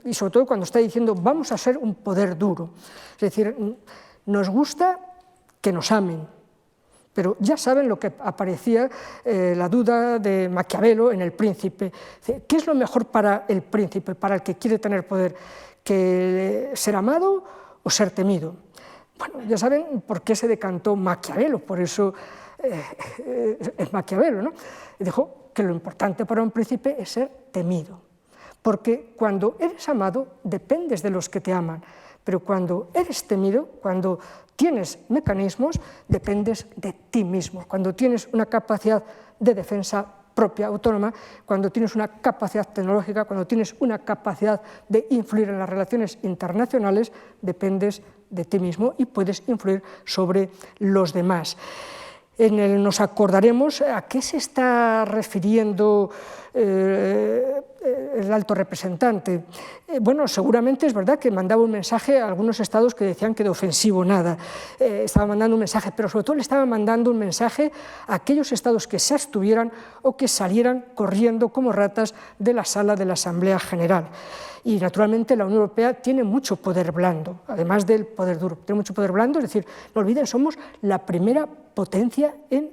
y sobre todo cuando está diciendo vamos a ser un poder duro, es decir, nos gusta que nos amen, pero ya saben lo que aparecía, la duda de Maquiavelo en El Príncipe. ¿Qué es lo mejor para el príncipe, para el que quiere tener poder? ¿Que ser amado o ser temido? Bueno, ya saben por qué se decantó Maquiavelo, por eso es Maquiavelo, ¿no? Dijo que lo importante para un príncipe es ser temido, porque cuando eres amado dependes de los que te aman, pero cuando eres temido, cuando tienes mecanismos, dependes de ti mismo. Cuando tienes una capacidad de defensa propia, autónoma, cuando tienes una capacidad tecnológica, cuando tienes una capacidad de influir en las relaciones internacionales, dependes de ti mismo y puedes influir sobre los demás. En el nos acordaremos a qué se está refiriendo el alto representante. Bueno, seguramente es verdad que mandaba un mensaje a algunos estados que decían que de ofensivo nada. Estaba mandando un mensaje, pero sobre todo le estaba mandando un mensaje a aquellos estados que se abstuvieran o que salieran corriendo como ratas de la sala de la Asamblea General. Y naturalmente la Unión Europea tiene mucho poder blando, además del poder duro. Tiene mucho poder blando, es decir, no olviden, somos la primera potencia en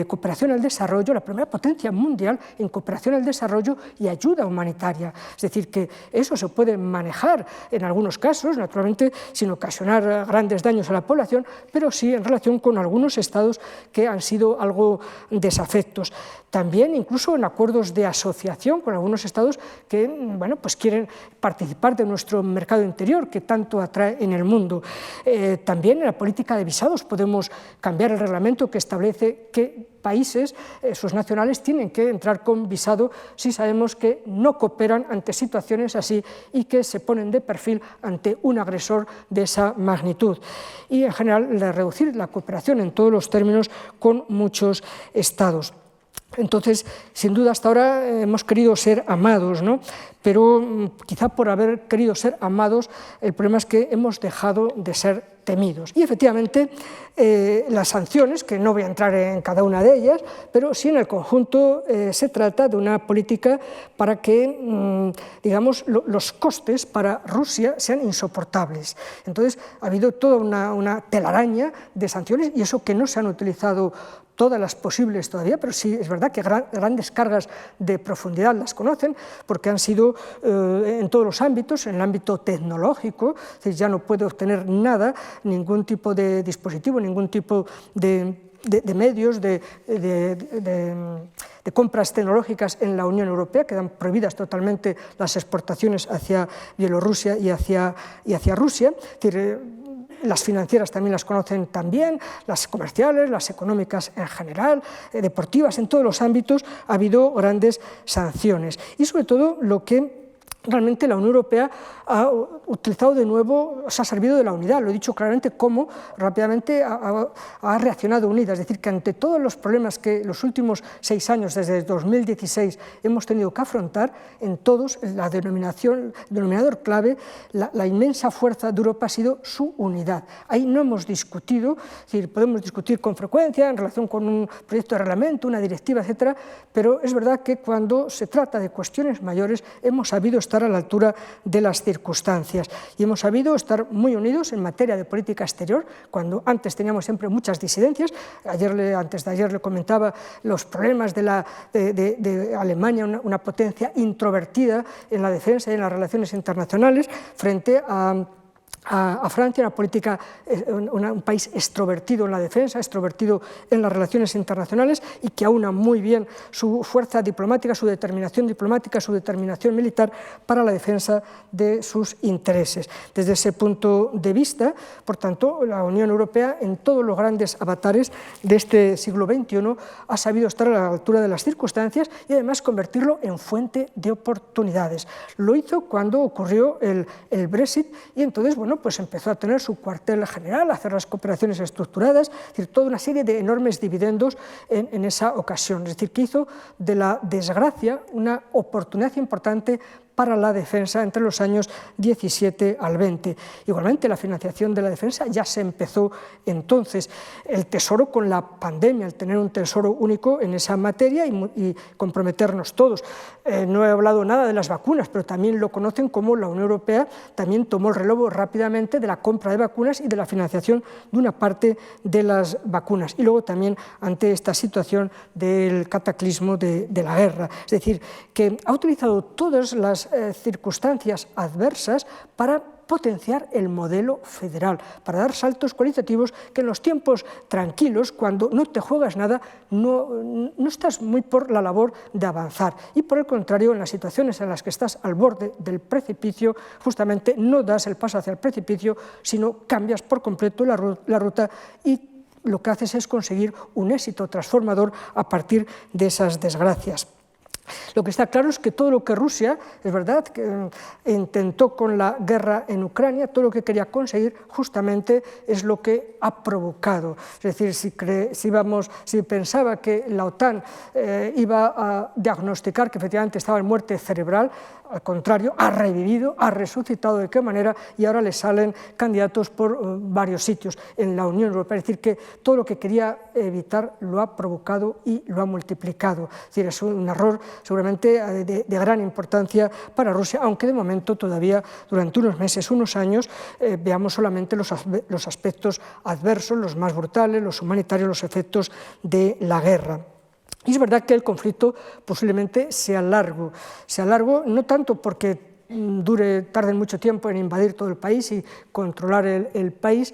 cooperación al desarrollo, la primera potencia mundial en cooperación al desarrollo y ayuda humanitaria. Es decir, que eso se puede manejar en algunos casos, naturalmente sin ocasionar grandes daños a la población, pero sí en relación con algunos estados que han sido algo desafectos. También incluso en acuerdos de asociación con algunos estados que, bueno, pues quieren participar de nuestro mercado interior que tanto atrae en el mundo. También en la política de visados podemos cambiar el reglamento que establece que países, sus nacionales, tienen que entrar con visado si sabemos que no cooperan ante situaciones así y que se ponen de perfil ante un agresor de esa magnitud. Y en general de reducir la cooperación en todos los términos con muchos estados. Entonces, sin duda, hasta ahora hemos querido ser amados, ¿no? Pero quizá por haber querido ser amados, el problema es que hemos dejado de ser temidos. Y efectivamente, las sanciones, que no voy a entrar en cada una de ellas, pero sí en el conjunto se trata de una política para que, digamos, los costes para Rusia sean insoportables. Entonces, ha habido toda una telaraña de sanciones, y eso que no se han utilizado todas las posibles todavía, pero sí es verdad que grandes cargas de profundidad las conocen, porque han sido en todos los ámbitos, en el ámbito tecnológico, es decir, ya no puede obtener nada, ningún tipo de dispositivo, ningún tipo de medios, de compras tecnológicas en la Unión Europea, quedan prohibidas totalmente las exportaciones hacia Bielorrusia y hacia Rusia. Es decir, las financieras también las conocen también, las comerciales, las económicas en general, deportivas, en todos los ámbitos ha habido grandes sanciones. Y sobre todo lo que realmente la Unión Europea ha utilizado de nuevo, se ha servido de la unidad, lo he dicho claramente, cómo rápidamente ha reaccionado unida, es decir, que ante todos los problemas que los últimos 6 años, desde 2016, hemos tenido que afrontar, en todos, el denominador clave, la inmensa fuerza de Europa ha sido su unidad. Ahí no hemos discutido, es decir, podemos discutir con frecuencia en relación con un proyecto de reglamento, una directiva, etcétera, pero es verdad que cuando se trata de cuestiones mayores hemos sabido estar a la altura de las circunstancias y hemos sabido estar muy unidos en materia de política exterior, cuando antes teníamos siempre muchas disidencias. Antes de ayer le comentaba los problemas de Alemania, una potencia introvertida en la defensa y en las relaciones internacionales, frente a Francia, un país extrovertido en la defensa, extrovertido en las relaciones internacionales y que aúna muy bien su fuerza diplomática, su determinación diplomática, su determinación militar para la defensa de sus intereses. Desde ese punto de vista, por tanto, la Unión Europea en todos los grandes avatares de este siglo XXI ha sabido estar a la altura de las circunstancias y además convertirlo en fuente de oportunidades. Lo hizo cuando ocurrió el Brexit y entonces, bueno, pues empezó a tener su cuartel general, a hacer las cooperaciones estructuradas, es decir, toda una serie de enormes dividendos en esa ocasión. Es decir, que hizo de la desgracia una oportunidad importante para la defensa entre los años 17 al 20. Igualmente, la financiación de la defensa ya se empezó entonces. El Tesoro con la pandemia, el tener un tesoro único en esa materia y comprometernos todos. No he hablado nada de las vacunas, pero también lo conocen como la Unión Europea también tomó el relevo rápidamente de la compra de vacunas y de la financiación de una parte de las vacunas. Y luego también ante esta situación del cataclismo de la guerra. Es decir, que ha utilizado todas las circunstancias adversas para potenciar el modelo federal, para dar saltos cualitativos que en los tiempos tranquilos, cuando no te juegas nada, no estás muy por la labor de avanzar. Y por el contrario, en las situaciones en las que estás al borde del precipicio, justamente no das el paso hacia el precipicio, sino cambias por completo la ruta y lo que haces es conseguir un éxito transformador a partir de esas desgracias. Lo que está claro es que todo lo que Rusia, es verdad, que intentó con la guerra en Ucrania, todo lo que quería conseguir justamente es lo que ha provocado. Es decir, si pensaba que la OTAN iba a diagnosticar que efectivamente estaba en muerte cerebral, al contrario, ha revivido, ha resucitado de qué manera y ahora le salen candidatos por varios sitios en la Unión Europea. Es decir, que todo lo que quería evitar lo ha provocado y lo ha multiplicado. Es decir, es un error seguramente de gran importancia para Rusia, aunque de momento todavía durante unos meses, unos años, veamos solamente los aspectos adversos, los más brutales, los humanitarios, los efectos de la guerra. Y es verdad que el conflicto posiblemente sea largo no tanto porque tarden mucho tiempo en invadir todo el país y controlar el país,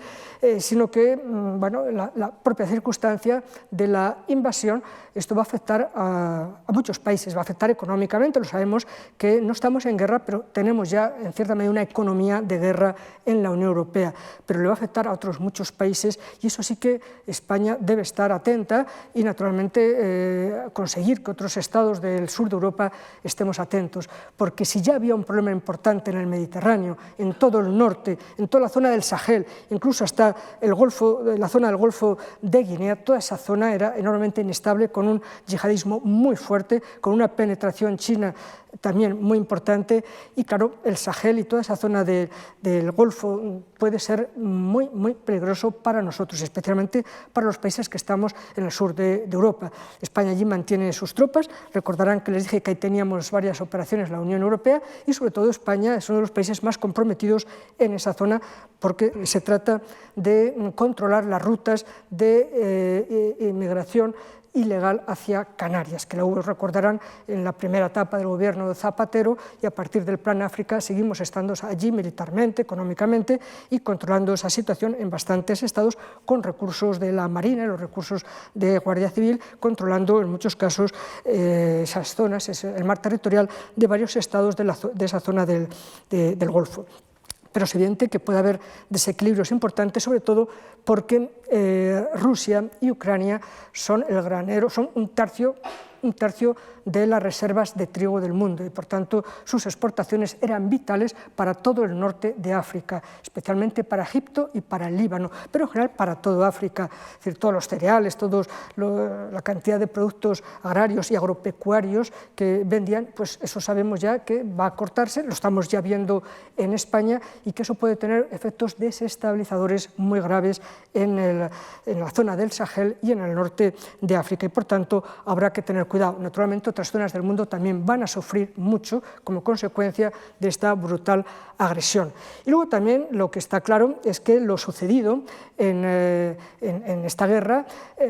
sino que bueno, la propia circunstancia de la invasión, esto va a afectar a muchos países, va a afectar económicamente, lo sabemos que no estamos en guerra, pero tenemos ya en cierta medida una economía de guerra en la Unión Europea, pero le va a afectar a otros muchos países y eso sí que España debe estar atenta y naturalmente conseguir que otros estados del sur de Europa estemos atentos, porque si ya había un problema importante en el Mediterráneo, en todo el norte, en toda la zona del Sahel, incluso hasta la zona del Golfo de Guinea, toda esa zona era enormemente inestable, con un yihadismo muy fuerte, con una penetración china también muy importante y claro, el Sahel y toda esa zona del Golfo puede ser muy, muy peligroso para nosotros, especialmente para los países que estamos en el sur de Europa. España allí mantiene sus tropas, recordarán que les dije que ahí teníamos varias operaciones en la Unión Europea y sobre todo España es uno de los países más comprometidos en esa zona porque se trata de controlar las rutas de inmigración ilegal hacia Canarias, que luego recordarán en la primera etapa del gobierno de Zapatero, y a partir del Plan África seguimos estando allí militarmente, económicamente y controlando esa situación en bastantes estados con recursos de la Marina y los recursos de Guardia Civil, controlando en muchos casos esas zonas, el mar territorial de varios estados de esa zona del Golfo. Pero es evidente que puede haber desequilibrios importantes, sobre todo porque Rusia y Ucrania son el granero, son un tercio de las reservas de trigo del mundo y, por tanto, sus exportaciones eran vitales para todo el norte de África, especialmente para Egipto y para el Líbano, pero en general para toda África, es decir, todos los cereales, la cantidad de productos agrarios y agropecuarios que vendían, pues eso sabemos ya que va a cortarse, lo estamos ya viendo en España, y que eso puede tener efectos desestabilizadores muy graves en la zona del Sahel y en el norte de África, y por tanto habrá que tener cuidado. Naturalmente, otras zonas del mundo también van a sufrir mucho como consecuencia de esta brutal agresión. Y luego también lo que está claro es que lo sucedido en esta guerra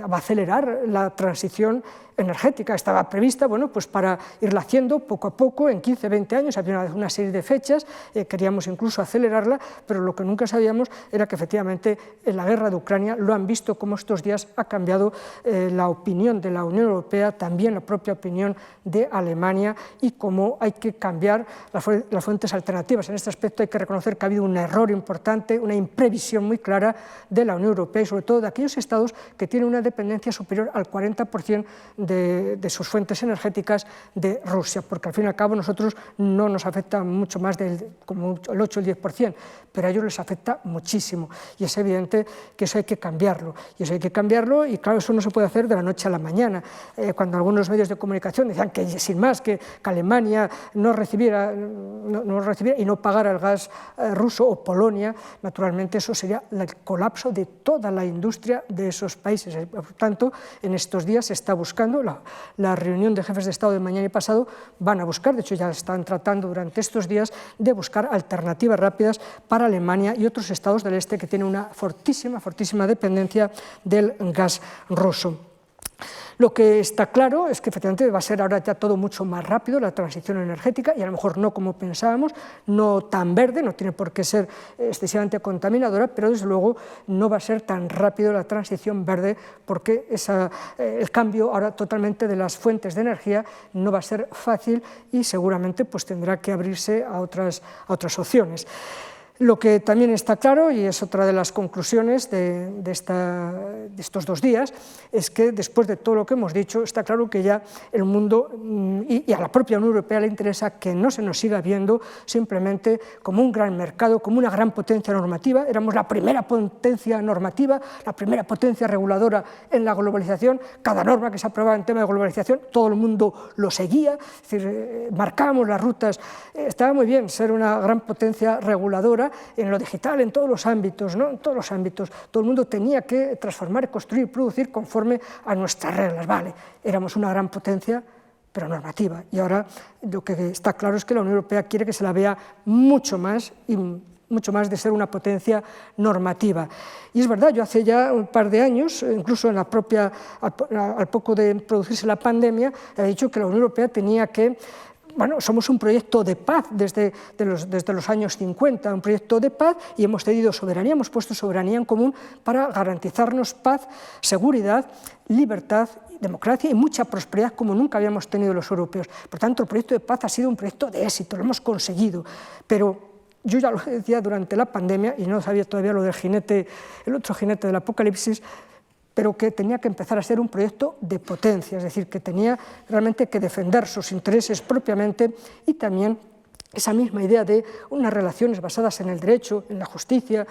va a acelerar la transición energética. Estaba prevista, bueno, pues para irla haciendo poco a poco, en 15, 20 años, había una serie de fechas, queríamos incluso acelerarla, pero lo que nunca sabíamos era que efectivamente en la guerra de Ucrania lo han visto como estos días ha cambiado la opinión de la Unión Europea, también la propia opinión de Alemania, y cómo hay que cambiar las fuentes alternativas. En este aspecto hay que reconocer que ha habido un error importante, una imprevisión muy clara de la Unión Europea y sobre todo de aquellos estados que tienen una dependencia superior al 40% de sus fuentes energéticas de Rusia, porque al fin y al cabo nosotros no nos afecta mucho más como el 8 o el 10%, pero a ellos les afecta muchísimo, y es evidente que eso hay que cambiarlo, y claro, eso no se puede hacer de la noche a la mañana. Cuando algunos medios de comunicación decían que sin más, que Alemania no recibiera y no pagara el gas ruso, o Polonia, naturalmente eso sería el colapso de toda la industria de esos países. Por tanto, en estos días se está buscando, la reunión de jefes de Estado de mañana y pasado van a buscar, de hecho ya están tratando durante estos días de buscar alternativas rápidas para Alemania y otros estados del este que tienen una fortísima dependencia del gas ruso. Lo que está claro es que efectivamente va a ser ahora ya todo mucho más rápido, la transición energética, y a lo mejor no como pensábamos, no tan verde, no tiene por qué ser excesivamente contaminadora, pero desde luego no va a ser tan rápido la transición verde, porque el cambio ahora totalmente de las fuentes de energía no va a ser fácil y seguramente pues tendrá que abrirse a otras opciones. Lo que también está claro, y es otra de las conclusiones de estos 2 días, es que después de todo lo que hemos dicho, está claro que ya el mundo y a la propia Unión Europea le interesa que no se nos siga viendo simplemente como un gran mercado, como una gran potencia normativa. Éramos la primera potencia normativa, la primera potencia reguladora en la globalización. Cada norma que se aprobaba en tema de globalización, todo el mundo lo seguía, es decir, marcábamos las rutas. Estaba muy bien ser una gran potencia reguladora en lo digital, en todos los ámbitos, ¿no? En todos los ámbitos. Todo el mundo tenía que transformar, construir, producir conforme a nuestras reglas. Vale, éramos una gran potencia, pero normativa. Y ahora lo que está claro es que la Unión Europea quiere que se la vea mucho más de ser una potencia normativa. Y es verdad, yo hace ya un par de años, incluso en al poco de producirse la pandemia, he dicho que la Unión Europea tenía que... Bueno, somos un proyecto de paz desde los años 50, un proyecto de paz, y hemos cedido soberanía, hemos puesto soberanía en común para garantizarnos paz, seguridad, libertad, democracia y mucha prosperidad como nunca habíamos tenido los europeos. Por tanto, el proyecto de paz ha sido un proyecto de éxito, lo hemos conseguido, pero yo ya lo decía durante la pandemia, y no sabía todavía lo del el otro jinete del apocalipsis, pero que tenía que empezar a ser un proyecto de potencia, es decir, que tenía realmente que defender sus intereses propiamente, y también esa misma idea de unas relaciones basadas en el derecho, en la justicia.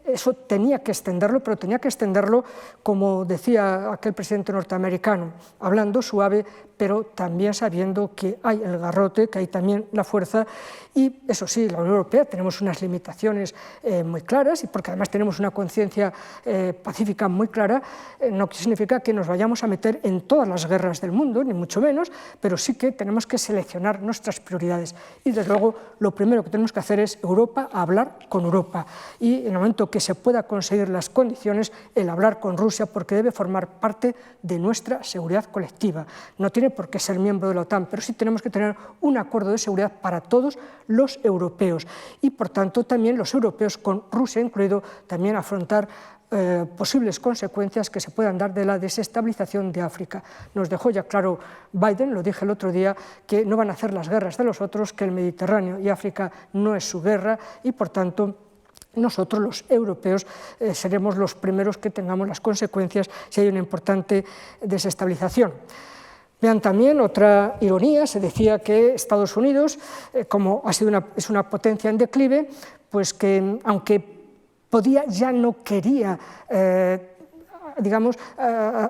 Eso tenía que extenderlo, pero tenía que extenderlo, como decía aquel presidente norteamericano, hablando suave, pero también sabiendo que hay el garrote, que hay también la fuerza. Y eso sí, la Unión Europea tenemos unas limitaciones muy claras, y porque además tenemos una conciencia pacífica muy clara, no significa que nos vayamos a meter en todas las guerras del mundo, ni mucho menos, pero sí que tenemos que seleccionar nuestras prioridades. Y desde luego, lo primero que tenemos que hacer es Europa hablar con Europa. Y en el momento que se pueda conseguir las condiciones, el hablar con Rusia, porque debe formar parte de nuestra seguridad colectiva. No tiene por qué ser miembro de la OTAN, pero sí tenemos que tener un acuerdo de seguridad para todos los europeos. Y, por tanto, también los europeos, con Rusia incluido, también afrontar posibles consecuencias que se puedan dar de la desestabilización de África. Nos dejó ya claro Biden, lo dije el otro día, que no van a hacer las guerras de los otros, que el Mediterráneo y África no es su guerra y, por tanto, nosotros, los europeos, seremos los primeros que tengamos las consecuencias si hay una importante desestabilización. Vean también otra ironía, se decía que Estados Unidos, como es una potencia en declive, pues que aunque podía, ya no quería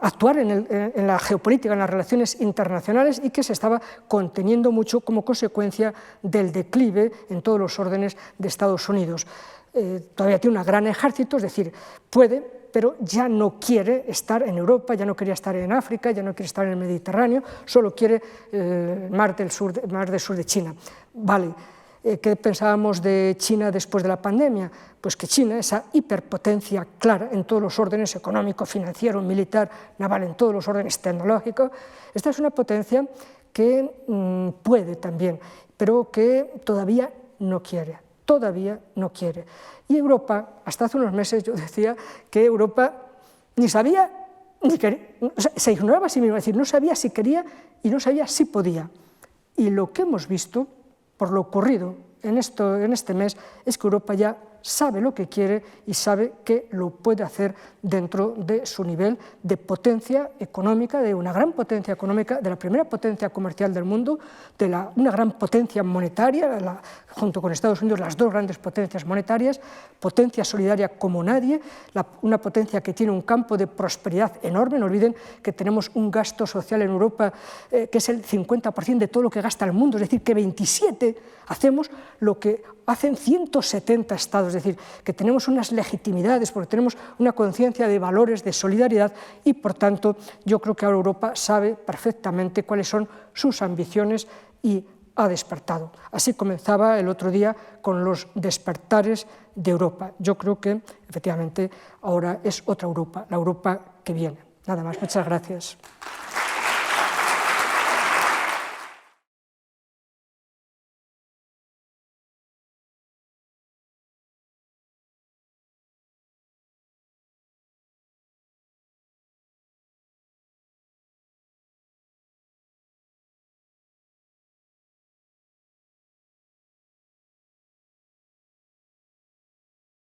actuar en la geopolítica, en las relaciones internacionales, y que se estaba conteniendo mucho como consecuencia del declive en todos los órdenes de Estados Unidos. Todavía tiene un gran ejército, es decir, puede, pero ya no quiere estar en Europa, ya no quería estar en África, ya no quiere estar en el Mediterráneo, solo quiere el mar del sur de China. Vale. ¿Qué pensábamos de China después de la pandemia? Pues que China, esa hiperpotencia clara en todos los órdenes económico, financiero, militar, naval, en todos los órdenes tecnológicos, esta es una potencia que puede también, pero que todavía no quiere. Y Europa, hasta hace unos meses yo decía que Europa ni sabía ni quería, o sea, se ignoraba a sí misma, es decir, no sabía si quería y no sabía si podía. Y lo que hemos visto, por lo ocurrido en este mes, es que Europa ya sabe lo que quiere y sabe que lo puede hacer dentro de su nivel de potencia económica, de una gran potencia económica, de la primera potencia comercial del mundo, de una gran potencia monetaria, junto con Estados Unidos, las dos grandes potencias monetarias, potencia solidaria como nadie, una potencia que tiene un campo de prosperidad enorme. No olviden que tenemos un gasto social en Europa que es el 50% de todo lo que gasta el mundo, es decir, que 27 hacemos lo que hacen 170 estados, es decir, que tenemos unas legitimidades, porque tenemos una conciencia de valores, de solidaridad, y por tanto yo creo que ahora Europa sabe perfectamente cuáles son sus ambiciones y ha despertado. Así comenzaba el otro día con los despertares de Europa. Yo creo que efectivamente ahora es otra Europa, la Europa que viene. Nada más, muchas gracias.